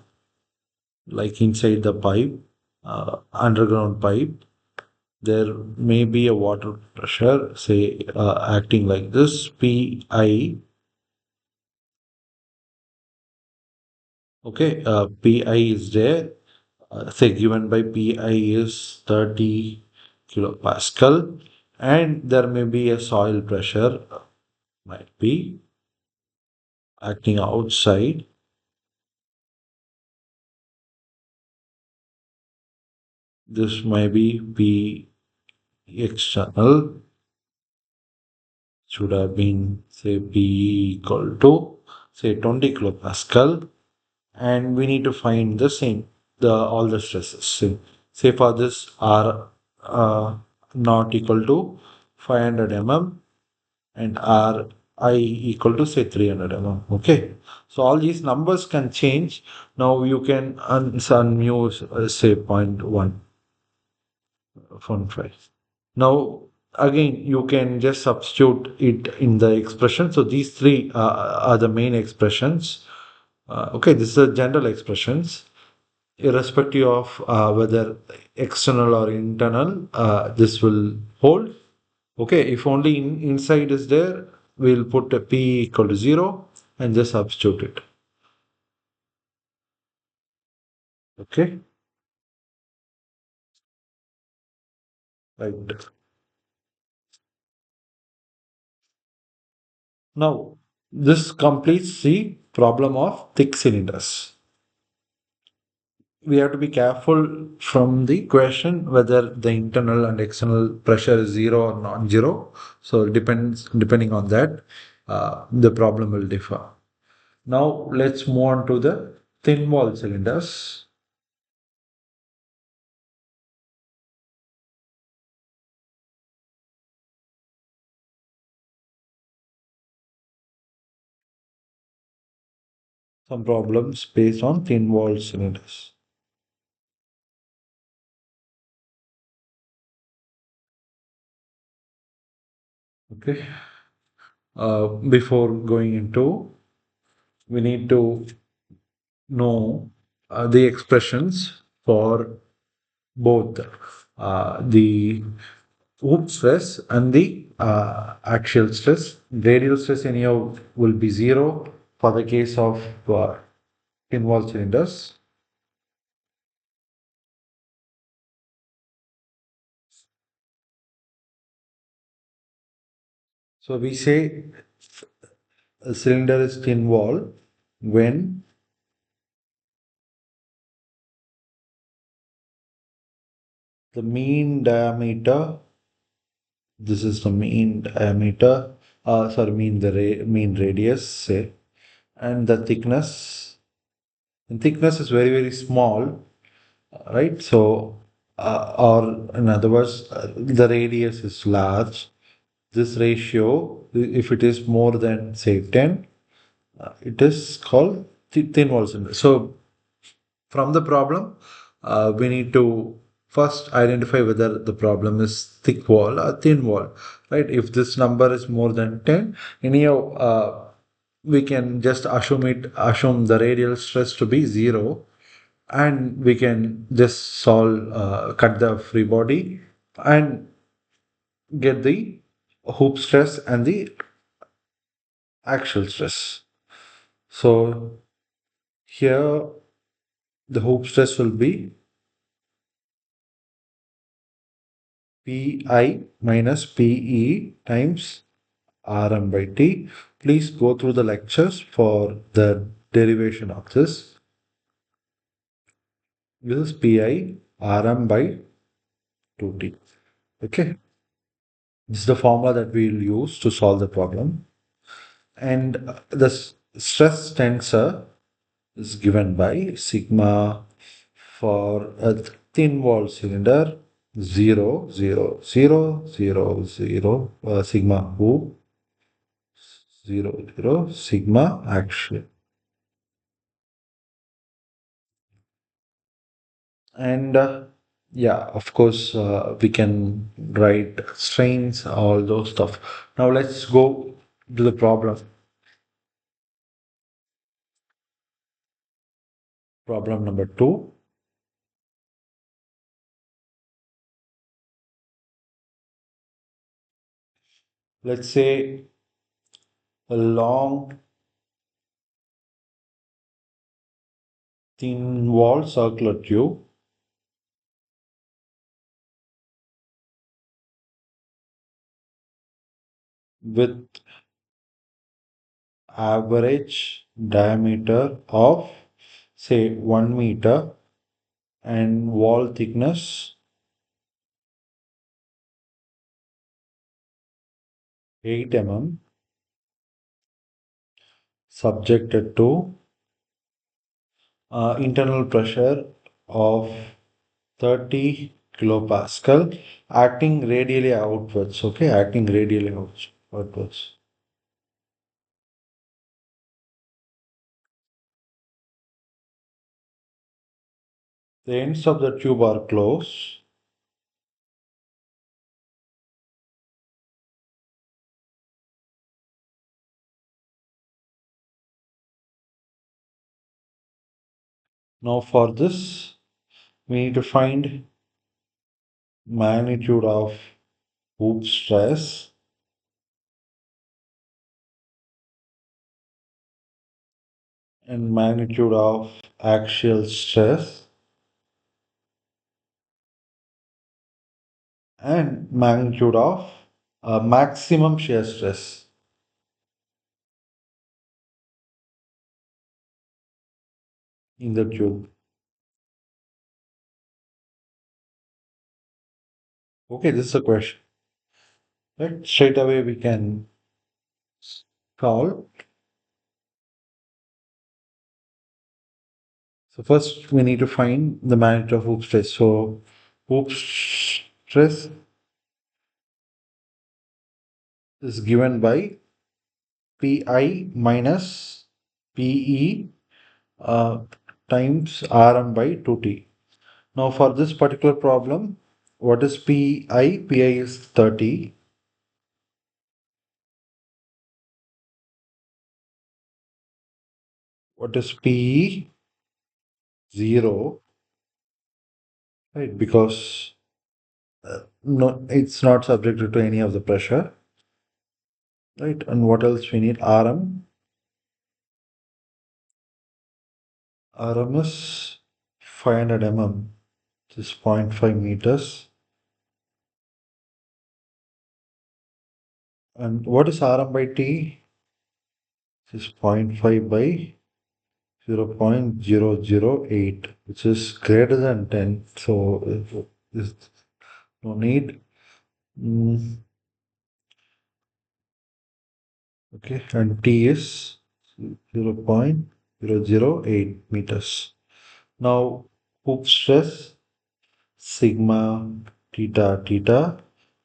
like inside the pipe, underground pipe. There may be a water pressure, say, acting like this, Pi. Okay, Pi is there, say given by Pi is 30 kilopascal, and there may be a soil pressure, might be acting outside. This may be P external, should have been, say, P equal to, say, 20 kilopascal, and we need to find the same, the all the stresses. Say for this R not equal to 500 mm and R I equal to, say, 300 mm. Okay, so all these numbers can change. Now you can unmuse, say, 0.15. Now again you can just substitute it in the expression. So these three are the main expressions. Okay, this is a general expressions irrespective of whether external or internal, this will hold. Okay, if only inside is there, we'll put a P equal to 0 and just substitute it. Okay, right. Now, this completes the problem of thick cylinders. We have to be careful from the question whether the internal and external pressure is 0 or non-zero. So depending on that, the problem will differ. Now let's move on to the thin wall cylinders. Some problems based on thin wall cylinders. Okay. Before going into, we need to know the expressions for both the hoop stress and the axial stress. Radial stress anyhow will be 0 for the case of thin wall cylinders. So we say a cylinder is thin wall when the mean diameter, this is the mean diameter, sorry, mean radius, say, and the thickness. And thickness is very, very small, right? So, or in other words, the radius is large. This ratio, if it is more than, say, 10, it is called thin wall cylinder. So, from the problem, we need to first identify whether the problem is thick wall or thin wall, right? If this number is more than 10, anyhow, we can just assume the radial stress to be 0, and we can just solve, cut the free body and get the hoop stress and the axial stress. So here the hoop stress will be Pi minus Pe times Rm by T. Please go through the lectures for the derivation of this. This is pi Rm by 2t. Okay. This is the formula that we will use to solve the problem. And the stress tensor is given by sigma for a thin wall cylinder 0, 0, 0, 0, 0, sigma hoop 0, 0, sigma axial. And yeah, of course, we can write strains, all those stuff. Now let's go to the problem. Problem number 2. Let's say a long thin wall circular tube with average diameter of say 1 meter and wall thickness 8 mm, subjected to internal pressure of 30 kilopascal, acting radially outwards. Okay, acting radially outwards. The ends of the tube are closed. Now for this, we need to find magnitude of hoop stress and magnitude of axial stress and magnitude of maximum shear stress in the tube. Okay, this is a question. Right? Straight away we can solve. So first we need to find the magnitude of hoop stress. So hoop stress is given by Pi minus Pe uh, times Rm by 2t. Now for this particular problem, what is Pi? Pi is 30. What is Pe? 0. Right? Because no, it's not subjected to any of the pressure. Right? And what else we need? Rm. Rm is 500 mm. This is 0.5 meters. And what is Rm by T? This is 0.5 by 0.008, which is greater than 10. So there's no need. Okay, and T is 0.008 meters. Now, hoop stress sigma theta theta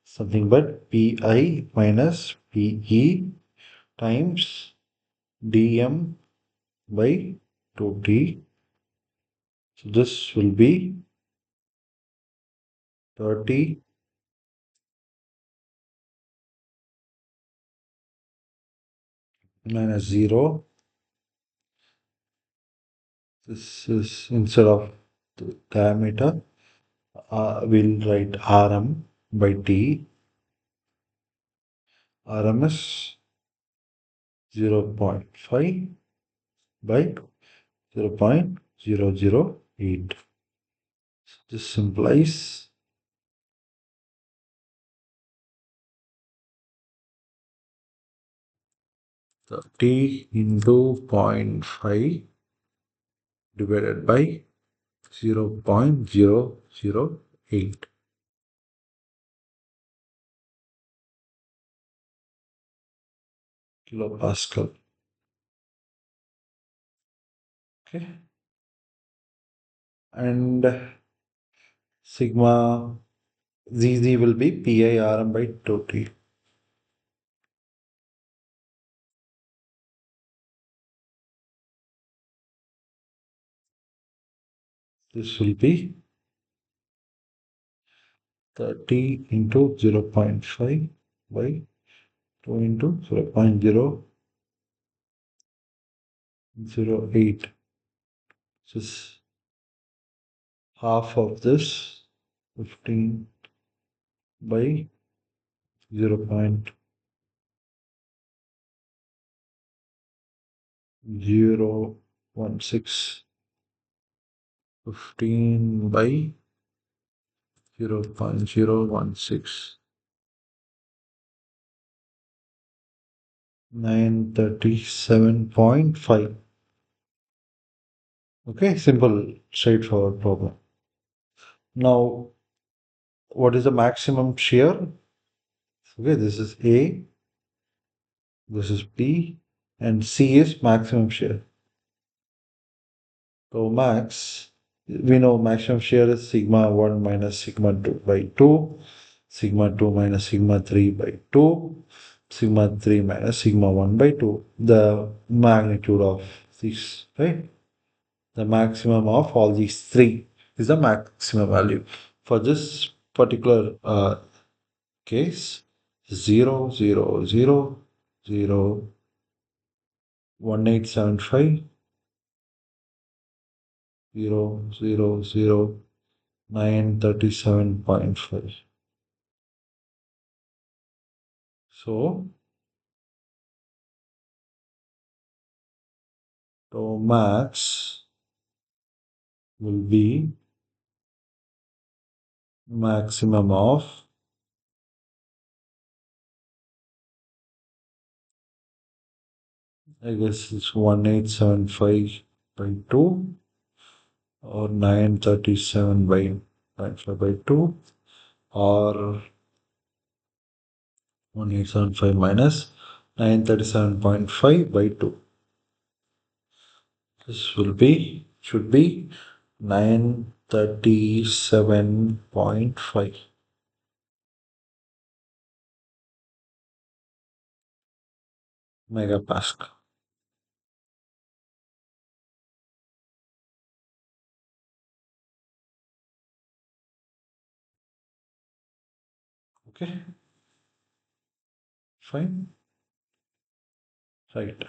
something but Pi minus Pe times dm by 2t. So this will be 30 minus 0. This is instead of the diameter, we'll write Rm by T. Rm is 0.5 by 0.008. This implies 30 into zero point 0.5 divided by 0.008 kilopascal. Okay, and sigma ZZ will be pi Rm by 2T. This will be 30 into 0.5 by 2 into 0.008, which is half of this 15 by 0.016, 15 by 0.016, 937.5. Okay, simple, straightforward problem. Now, what is the maximum shear? Okay, this is A, this is B, and C is maximum shear. So max, we know maximum shear is sigma 1 minus sigma 2 by 2, sigma 2 minus sigma 3 by 2, sigma 3 minus sigma 1 by 2. The magnitude of these, right? The maximum of all these three is the maximum value. For this particular case, 0, 0, 0, 0, 1875, 0, 0, 0, 937.5. So, tau max will be maximum of, I guess it's 1875 by 2 or 937 by 0.5 by 2 or 1875 minus 937.5 by 2. This will be, should be 937.5 megapascal. Okay, fine. Right.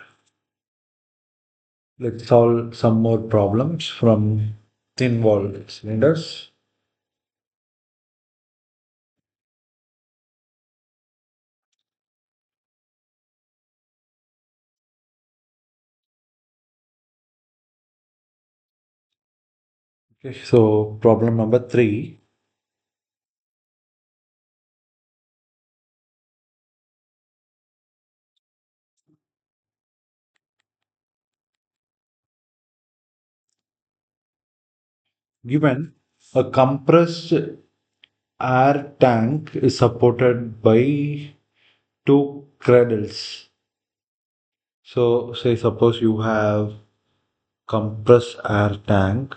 Let's solve some more problems from thin wall cylinders. Okay, so problem number 3. Given a compressed air tank is supported by two cradles. So say suppose you have compressed air tank,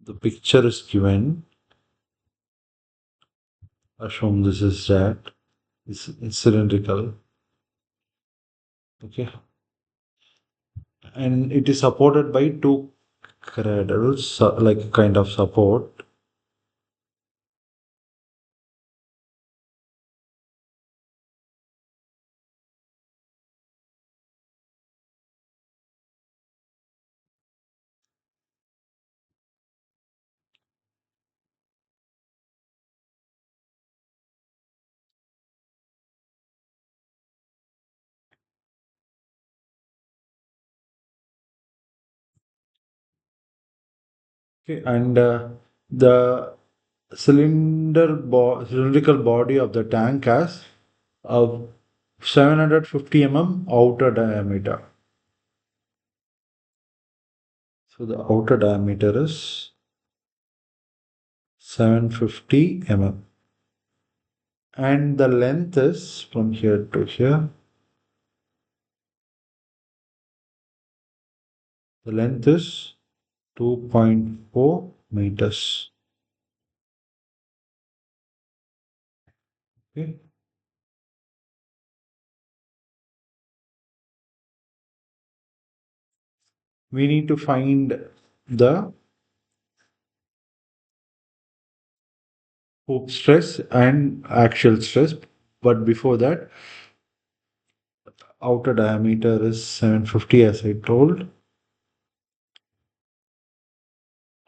the picture is given, assume this is that, it's cylindrical, okay, and it is supported by two cradles, like kind of support. Okay, and the cylindrical body of the tank has a 750 mm outer diameter. So the outer diameter is 750 mm. And the length is from here to here. The length is 2.4 meters. Okay. We need to find the hoop stress and axial stress. But before that, outer diameter is 750 as I told.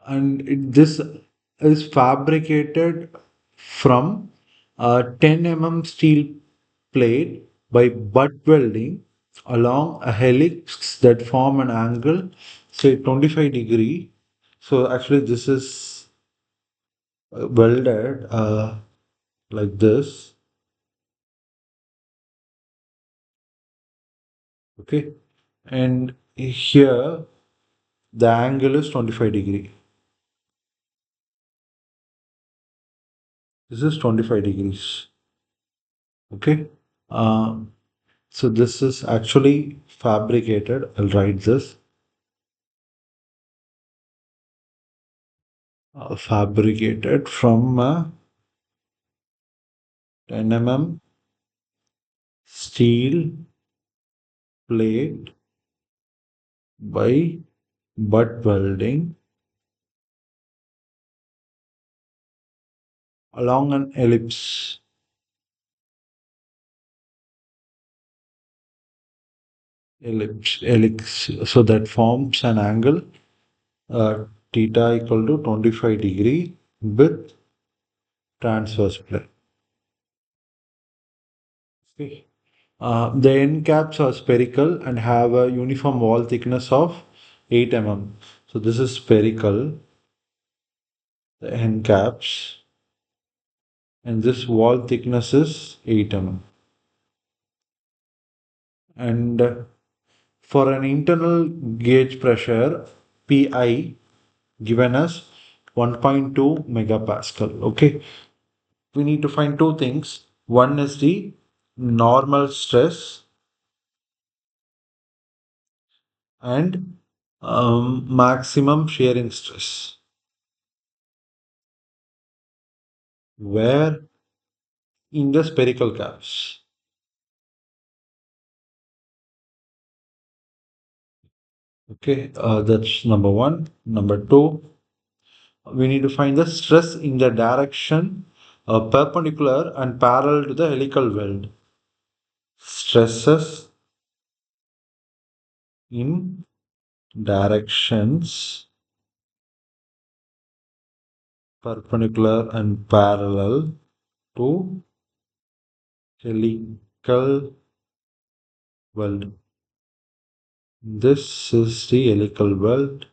And this is fabricated from a 10 mm steel plate by butt welding along a helix that form an angle, say 25-degree. So actually this is welded like this. Okay. And here the angle is 25-degree. This is 25 degrees. Okay. Um, so this is actually fabricated. I'll write this. Fabricated from a 10 mm steel plate by butt welding along an ellipse. Ellipse. So that forms an angle theta equal to 25-degree with transverse plane. Okay. The end caps are spherical and have a uniform wall thickness of 8 mm. So this is spherical, the end caps, and this wall thickness is 8 mm. And for an internal gauge pressure, Pi given as 1.2 megapascal. Okay, we need to find two things. One is the normal stress and maximum shearing stress. Where in the spherical caps. Okay, that's number one. Number two, we need to find the stress in the direction perpendicular and parallel to the helical weld. Stresses in directions perpendicular and parallel to helical weld. This is the helical weld.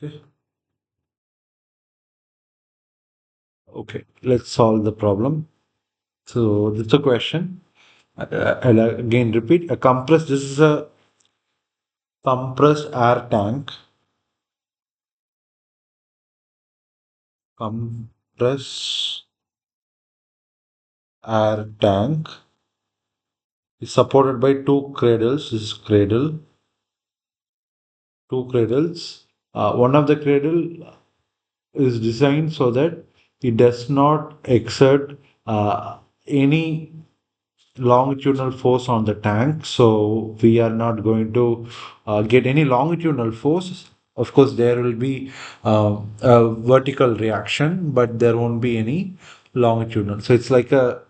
Okay. Okay, let's solve the problem. So this is a question. I'll again repeat. A compressed. This is a compressed air tank. Compressed air tank is supported by two cradles. This is cradle. Two cradles. One of the cradle is designed so that it does not exert any longitudinal force on the tank, so we are not going to get any longitudinal force. Of course there will be a vertical reaction, but there won't be any longitudinal. So it's like a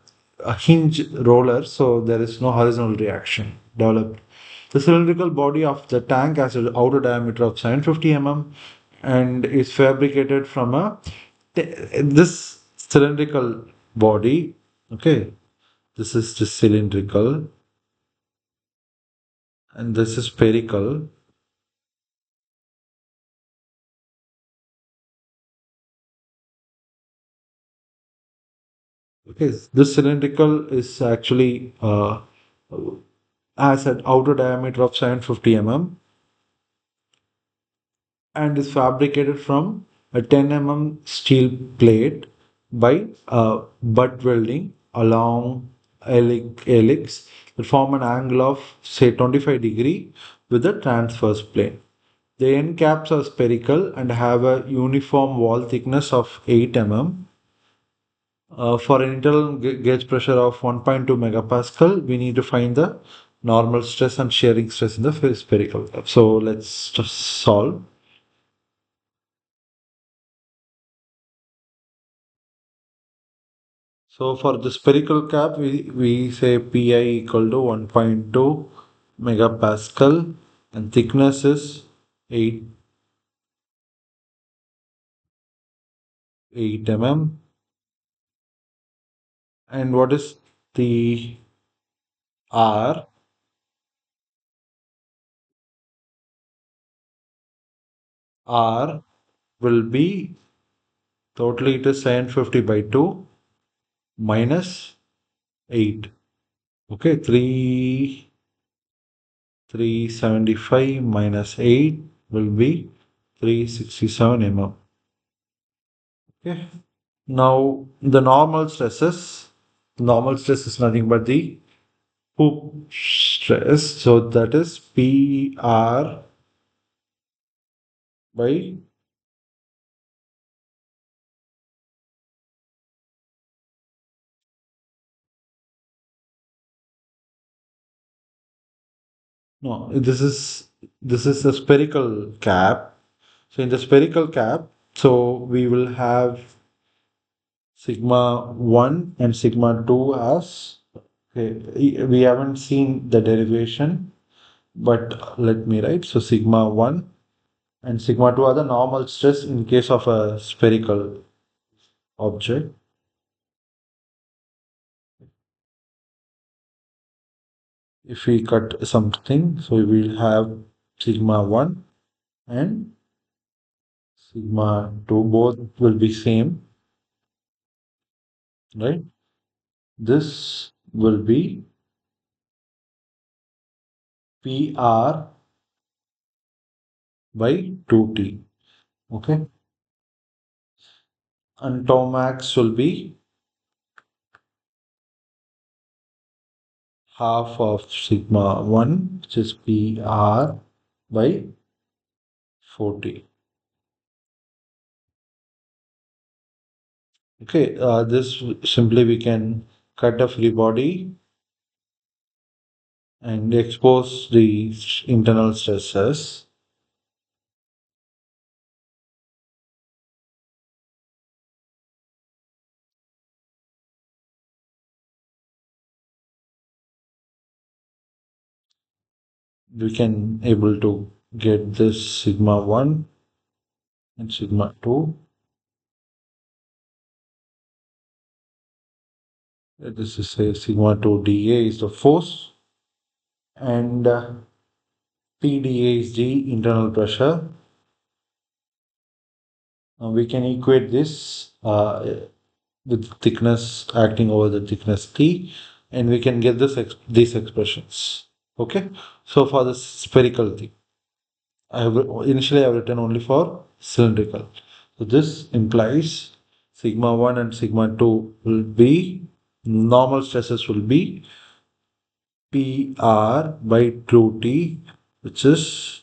hinge roller, so there is no horizontal reaction developed. The cylindrical body of the tank has an outer diameter of 750 mm and is fabricated from a this cylindrical body. Okay, this is the cylindrical and this is spherical. Okay, this cylindrical is actually has an outer diameter of 750 mm and is fabricated from a 10 steel plate by butt welding along helix that form an angle of say 25-degree with the transverse plane. The end caps are spherical and have a uniform wall thickness of 8 for an internal gauge pressure of 1.2 megapascal, we need to find the normal stress and shearing stress in the spherical cap. So let's just solve. So for the spherical cap, we say Pi equal to 1.2 megapascal and thickness is 8, 8 mm. And what is the R? R will be totally it is 750 by 2 minus 8. Okay, 375 minus 8 will be 367 mm. Okay. Now the normal stress is nothing but the hoop stress. So that is PR by, no, this is a spherical cap. So in the spherical cap, so we will have sigma 1 and sigma 2 as, okay, we haven't seen the derivation, but let me write. So sigma 1 and sigma 2 are the normal stress in case of a spherical object. If we cut something, so we will have sigma 1 and sigma 2, both will be same, right? This will be PR by 2T, okay? And tau max will be half of sigma 1, which is PR by 40. Okay, this simply we can cut a free body and expose the internal stresses. We can able to get this sigma 1 and sigma 2. This is say sigma 2 dA is the force and PdA is the internal pressure. We can equate this with thickness acting over the thickness T and we can get these expressions. Okay, so for the spherical thing, initially I've written only for cylindrical. So this implies sigma 1 and sigma 2 will be normal stresses will be PR by 2T, which is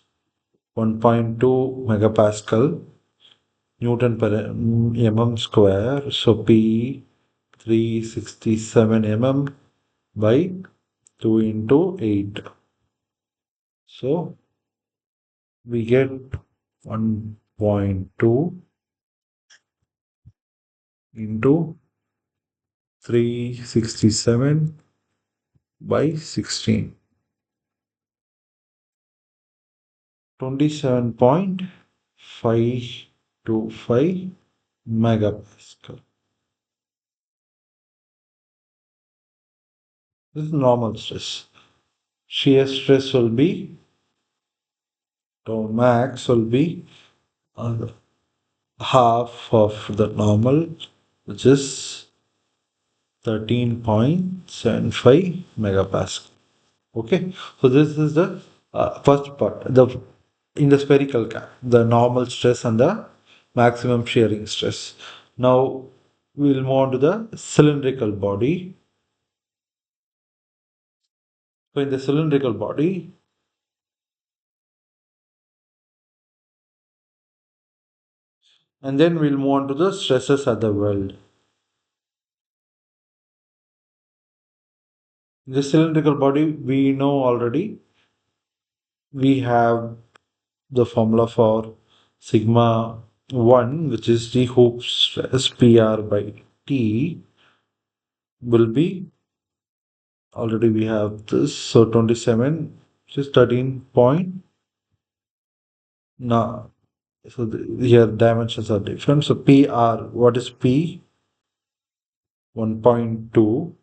1.2 megapascal Newton per mm square. So P 367 mm by 2 into 8. So we get 1.2 into 367 by 16. 27.525 megapascal. This is normal stress. Shear stress will be, tau max will be uh, half of the normal, which is 13.75 megapascal. Okay, so this is the first part. The in the spherical cap, the normal stress and the maximum shearing stress. Now we'll move on to the cylindrical body. So in the cylindrical body, and then we'll move on to the stresses at the weld. In the cylindrical body, we know already we have the formula for sigma 1, which is the hoop stress PR by T, will be already we have this. So 27, which is 13 point. No, so here dimensions are different. So PR, what is P? 1.2.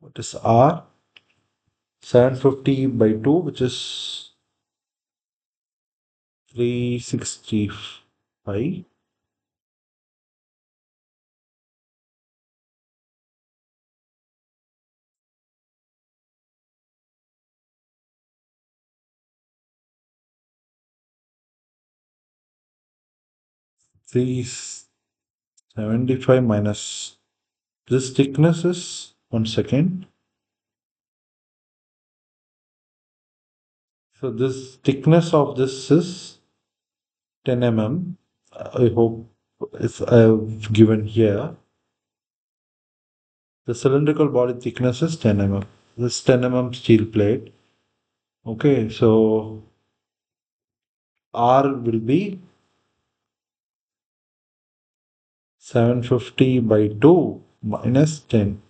What is R? 750 by 2, which is 365. 375 minus this thickness is 1 second. So this thickness of this is 10 mm. I hope it's I have given here. The cylindrical body thickness is 10 mm. This 10 mm steel plate. Okay, so R will be 750 by 2 minus 10,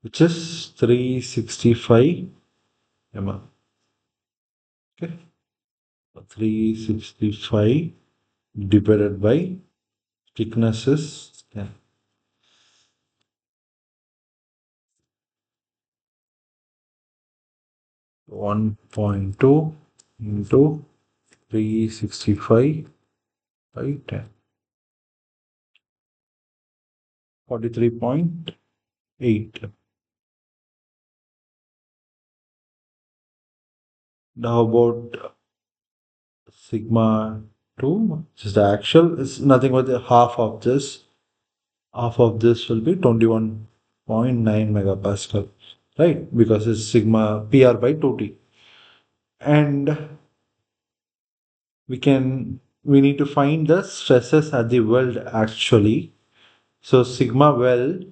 which is 365 mm. Okay, 365 divided by thickness is 10. 1.2 into 365 by 10. 43.8. Now about sigma 2, which is the actual, is nothing but the half of this. Half of this will be 21.9 megapascal, right? Because it's sigma PR by 2T. And we need to find the stresses at the weld actually. So sigma weld,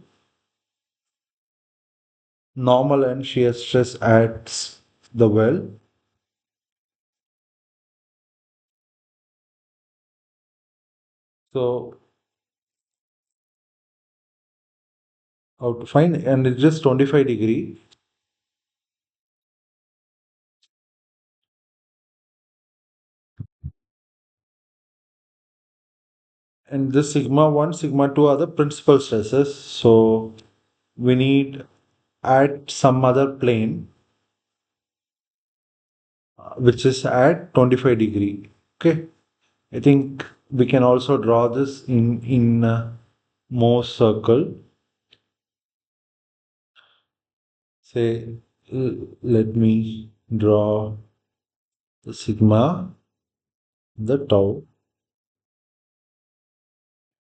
normal and shear stress at the weld. So how to find, and it's just 25 degree. And this sigma 1, sigma 2 are the principal stresses. So we need at some other plane which is at 25 degree. Okay, I think we can also draw this in Mohs circle. Say, let me draw the sigma, the tau,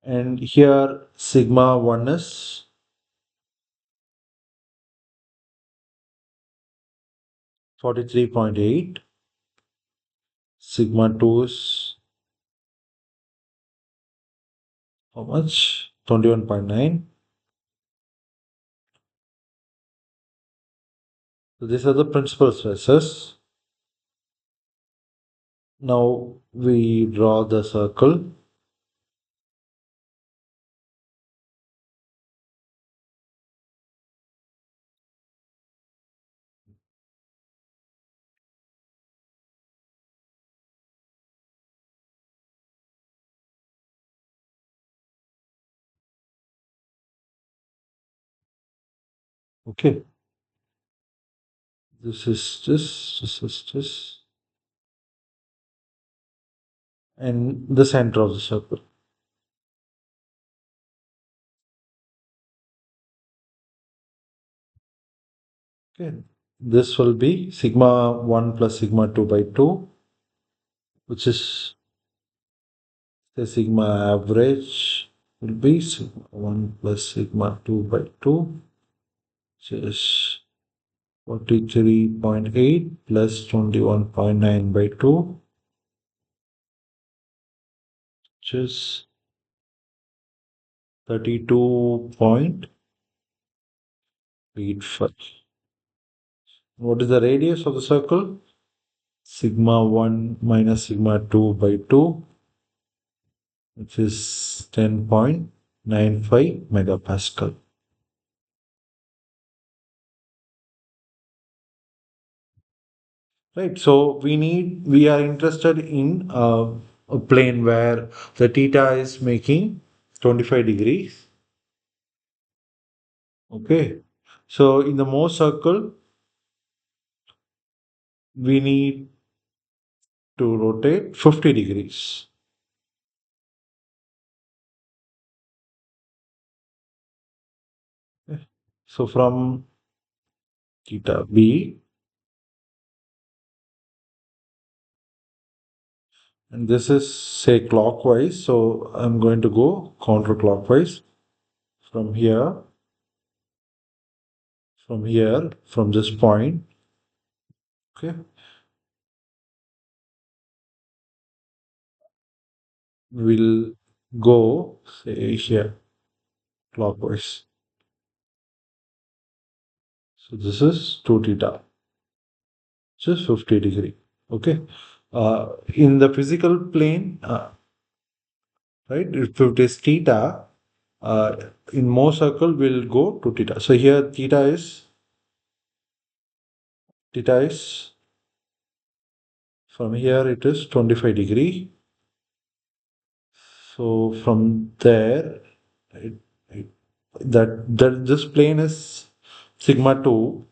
and here sigma 1 is 43.8, sigma 2 is how much? 21.9. So these are the principal stresses. Now we draw the circle. Okay, this is this, this is this. and the center of the circle. Okay. This will be sigma 1 plus sigma 2 by 2, which is the sigma average will be sigma 1 plus sigma 2 by 2, which is 43.8 plus 21.9 by 2, which is 32.85. What is the radius of the circle? Sigma 1 minus sigma 2 by 2, which is 10.95 megapascal. Right. So we are interested in a plane where the theta is making 25 degrees. Okay. So in the Mohs circle, we need to rotate 50 degrees. Okay. So from theta B, and this is say clockwise. So I'm going to go counterclockwise from here, from this point. Okay. We'll go say here clockwise. So this is 2 theta, which is 50 degree. Okay. In the physical plane, right, if it is theta, uh, in Mohs circle will go to theta. So here theta is from here it is 25 degree. So from there, it, it, that this plane is sigma 2.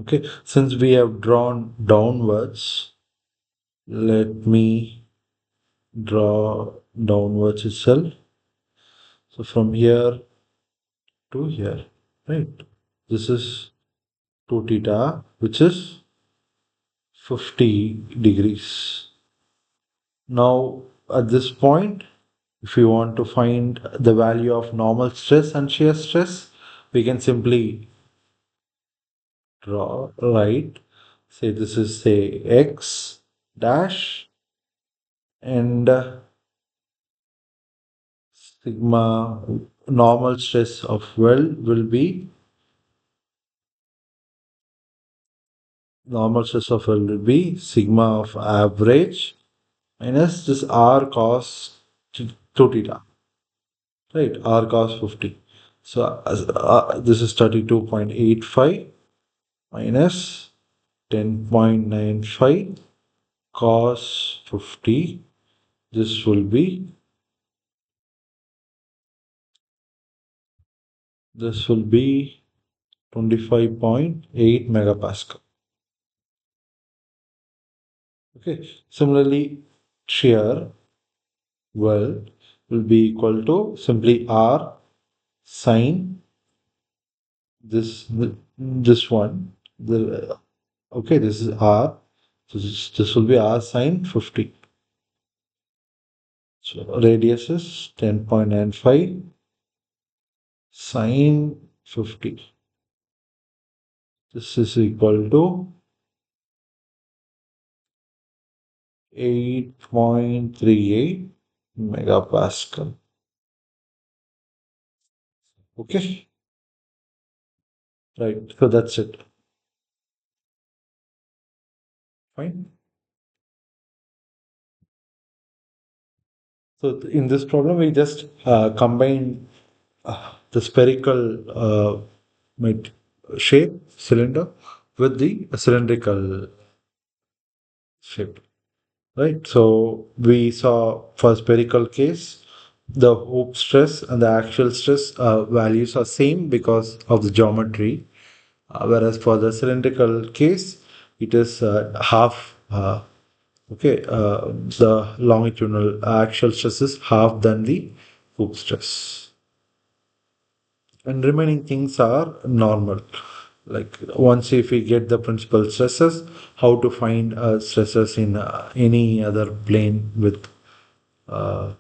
Okay, since we have drawn downwards, let me draw downwards itself. So from here to here, right? This is 2 theta, which is 50 degrees. Now, at this point, if we want to find the value of normal stress and shear stress, we can simply draw, right? Say this is say x dash and sigma normal stress of well will be sigma of average minus this r cos 2 theta, right? R cos 50. So this is 32.85 minus 10.95 cos 50. This will be 25.8 megapascal. Okay. Similarly, shear well will be equal to simply R sine this one. Okay, this is R. So this will be R sine 50. So radius is 10.95 sine 50. This is equal to 8.38 megapascal. Okay, right. So that's it. Fine. So in this problem, we just combine the spherical shape cylinder with the cylindrical shape, right? So we saw for spherical case, the hoop stress and the actual stress values are same because of the geometry. Whereas for the cylindrical case, it is half Okay, the longitudinal axial stress is half than the hoop stress, and remaining things are normal. Like once if we get the principal stresses, how to find stresses in any other plane with uh,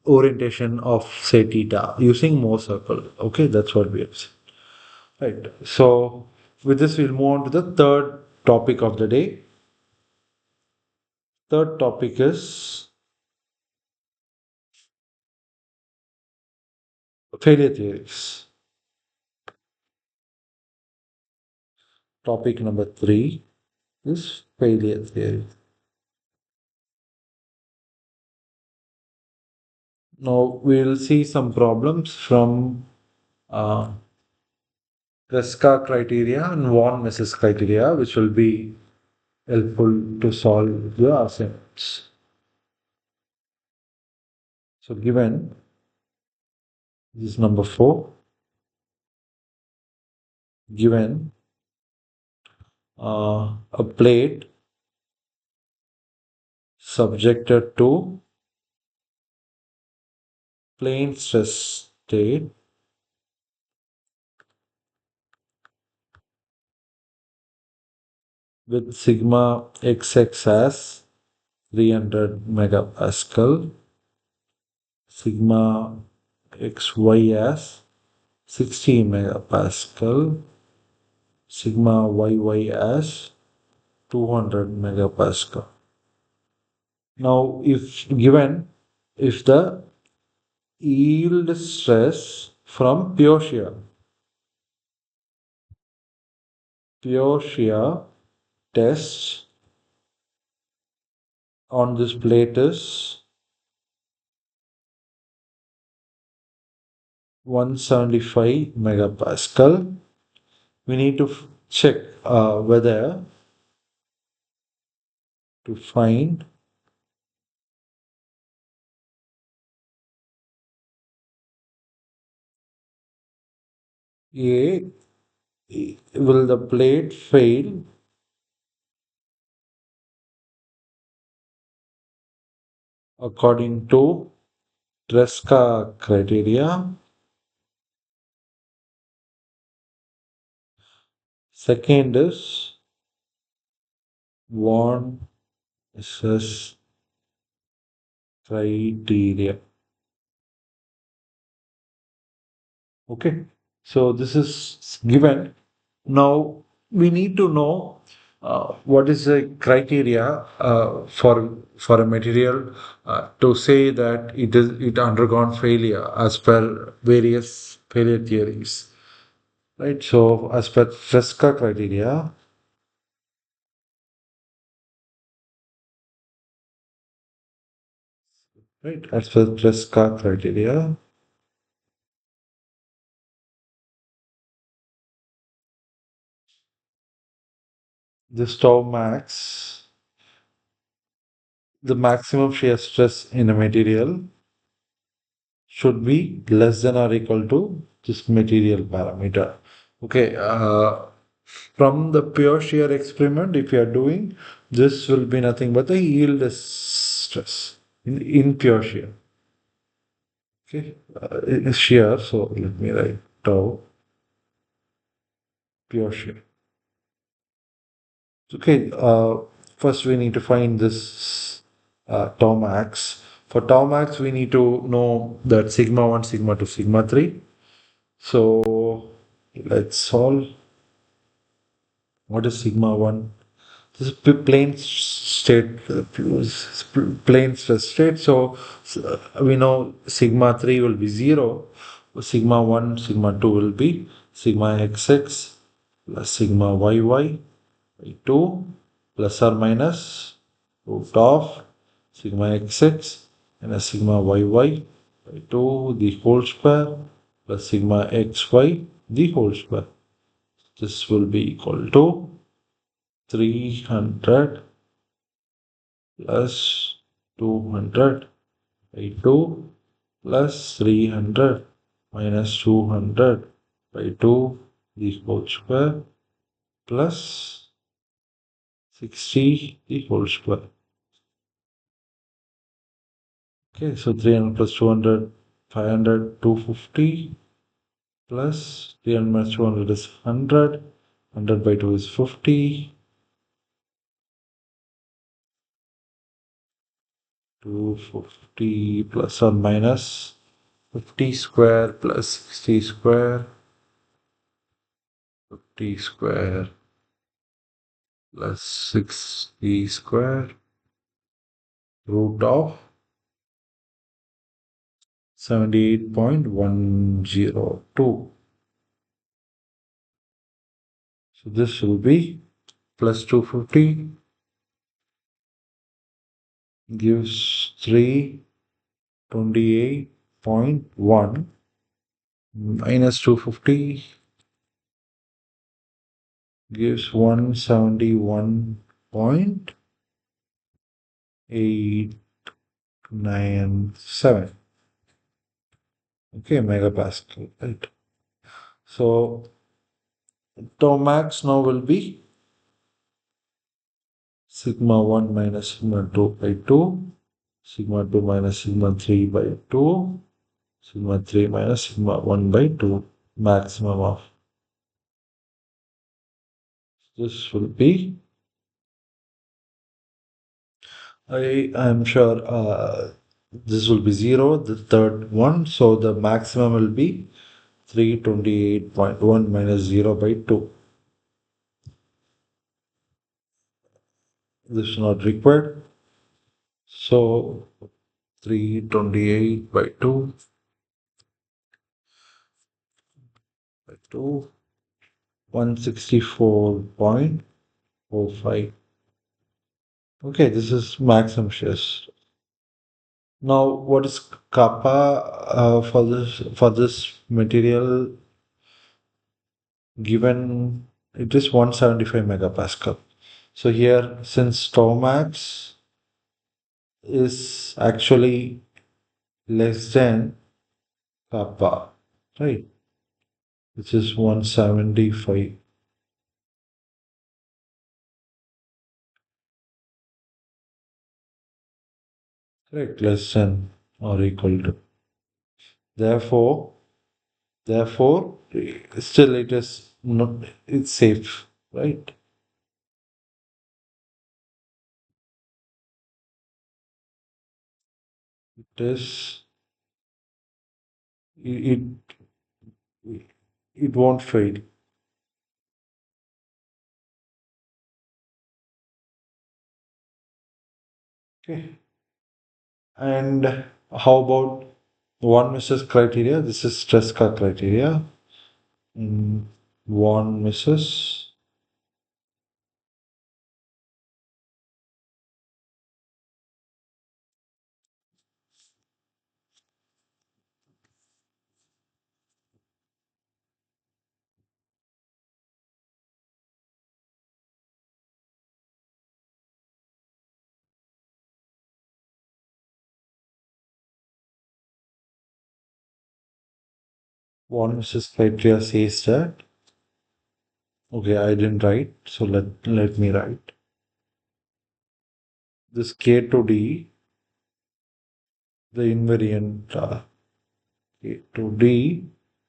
orientation of say theta using Mohr circle. Okay, that's what we have seen. Right. So with this, we'll move on to the third topic of the day. Third topic is failure theories. Topic number three is failure theory. Now we'll see some problems from uh, Tresca criteria and von Mises criteria, which will be helpful to solve the assignments. So given this is number four, given a plate subjected to plane stress state with sigma xx as 300 megapascal, sigma xy as 60 megapascal, sigma yy as 200 megapascal. Now, if the yield stress from pure shear test on this plate is 175 megapascal, we need to check whether to find a will the plate fail according to Tresca criteria. Second is von Mises criteria. Okay, so this is given. Now we need to know what is the criteria for a material to say that it undergone failure as per various failure theories, right? So as per Fresca criteria, right? As per Fresca criteria, the tau max, the maximum shear stress in a material should be less than or equal to this material parameter. Okay, from the pure shear experiment, if you are doing, this will be nothing but the yield stress in pure shear. Okay, shear. So let me write tau pure shear. Okay, first we need to find this tau max. For tau max, we need to know that sigma 1, sigma 2, sigma 3. So let's solve. What is sigma 1? This is plane state, plane stress state. So we know sigma 3 will be 0, sigma 1, sigma 2 will be sigma xx plus sigma yy by 2 plus or minus root of sigma xx and a sigma yy by 2 the whole square plus sigma xy the whole square. This will be equal to 300 plus 200 by 2 plus 300 minus 200 by 2 the whole square plus 60 the whole square. Okay, so 300 plus 200, 500, 250 plus 300 minus 200 is 100. 100 by 2 is 50. 250 plus or minus 50 square plus 60 square. 50 square plus 60 square root of 78.102. So this will be plus 250 gives 328.1 minus 250 gives 171.897. Okay, megapascal, right? So tau max now will be sigma 1 minus sigma 2 by 2, sigma 2 minus sigma 3 by 2, sigma 3 minus sigma 1 by 2, maximum of this will be, I am sure this will be 0, the third one, so the maximum will be 328.1 minus 0 by 2. This is not required. So 328 by 2 by 2, 164.45. Okay, this is maximum shear. Now, what is kappa for this material given? It is 175 megapascal. So here, since tau max is actually less than kappa, right? Which is 175. Correct, less than or equal to. Therefore, therefore, still it is not, it's safe, right? It is, it, it won't fail. Okay. And how about one misses criteria? This is stress criteria. Mm, one misses. One misses criteria says that. Okay, I didn't write, so let me write. This K to D, the invariant K to D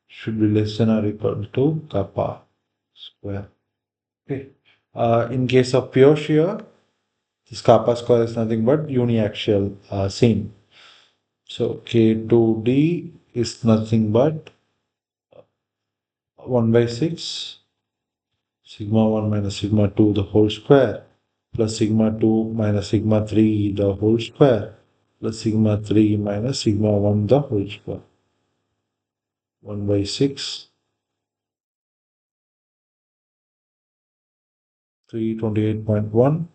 should be less than or equal to kappa square. Okay. In case of pure shear, this kappa square is nothing but uniaxial seam. So K to D is nothing but 1 by 6 sigma 1 minus sigma 2 the whole square plus sigma 2 minus sigma 3 the whole square plus sigma 3 minus sigma 1 the whole square. 1 by 6, 328.1,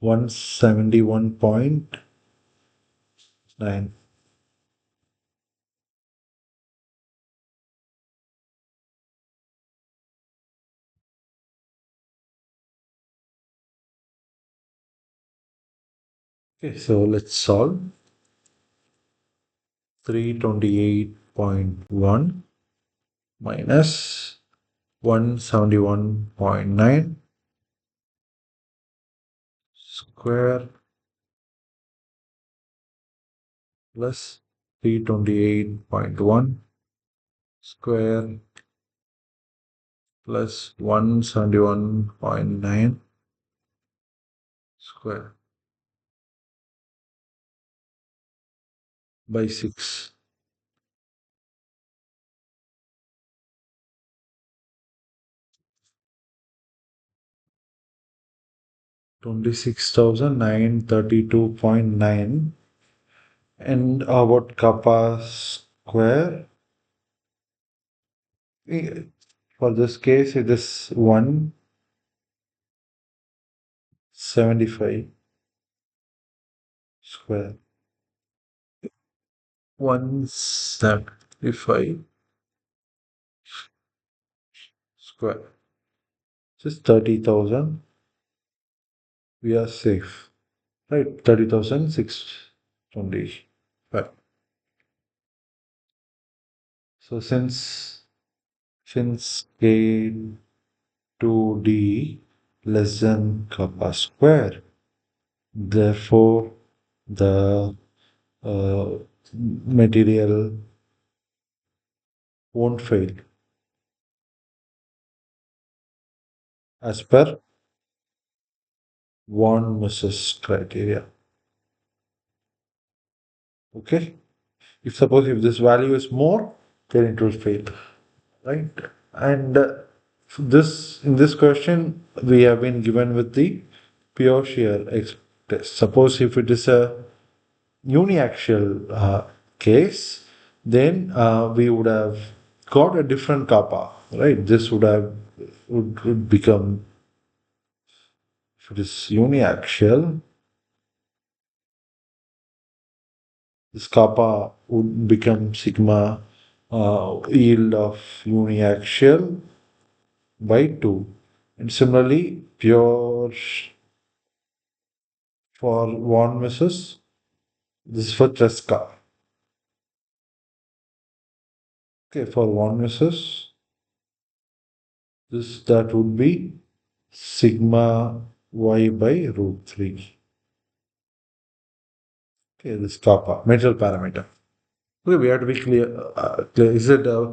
171.9. Okay, so let's solve. 328.1 minus 171.9 square plus 328.1 square plus 171.9 square by 6. 26,932.9. And what kappa square? For this case, it is 175 square. 175 square. Just 30,000. We are safe. Right? 30,625. So since K 2D less than kappa square, therefore the uh, material won't fail as per von Mises criteria. Okay. If this value is more, then it will fail, right? And this in this question we have been given with the pure shear test. Suppose if it is a uniaxial case, then we would have got a different kappa, right? This would become, if it is uniaxial, this kappa would become sigma yield of uniaxial by 2. And similarly, pure for von Mises, this is for Tresca. Okay, for von Mises, that would be sigma y by root 3. Okay, this kappa, metal parameter. Okay, we have to be clear. Is it a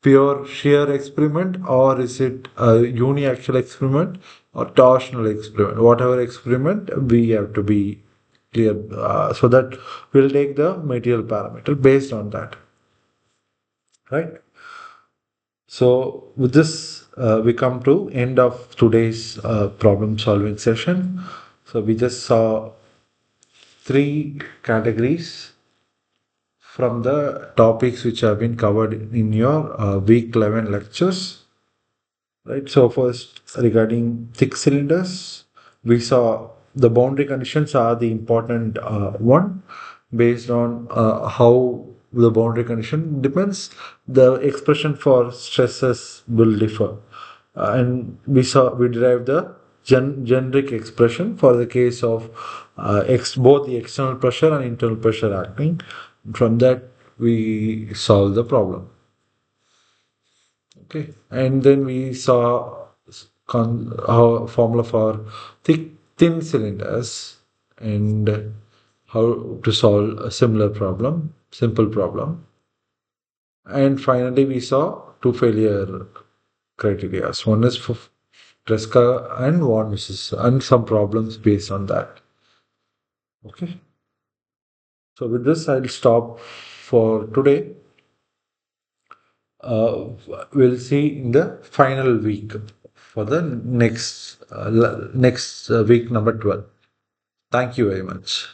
pure shear experiment or is it a uniaxial experiment or torsional experiment? Whatever experiment, we have to be clear so that we'll take the material parameter based on that, right? So with this, we come to end of today's problem solving session. So we just saw three categories from the topics which have been covered in your week 11 lectures, right? So first, regarding thick cylinders, we saw the boundary conditions are the important one. Based on how the boundary condition depends, the expression for stresses will differ. And we derived the generic expression for the case of both the external pressure and internal pressure acting. From that, we solve the problem. Okay, and then we saw formula for thin cylinders and how to solve a similar problem, simple problem. And finally, we saw two failure criteria. One is for Tresca and one is and some problems based on that. Okay. So with this, I'll stop for today. Uh, we'll see in the final week for the next week number 12. Thank you very much.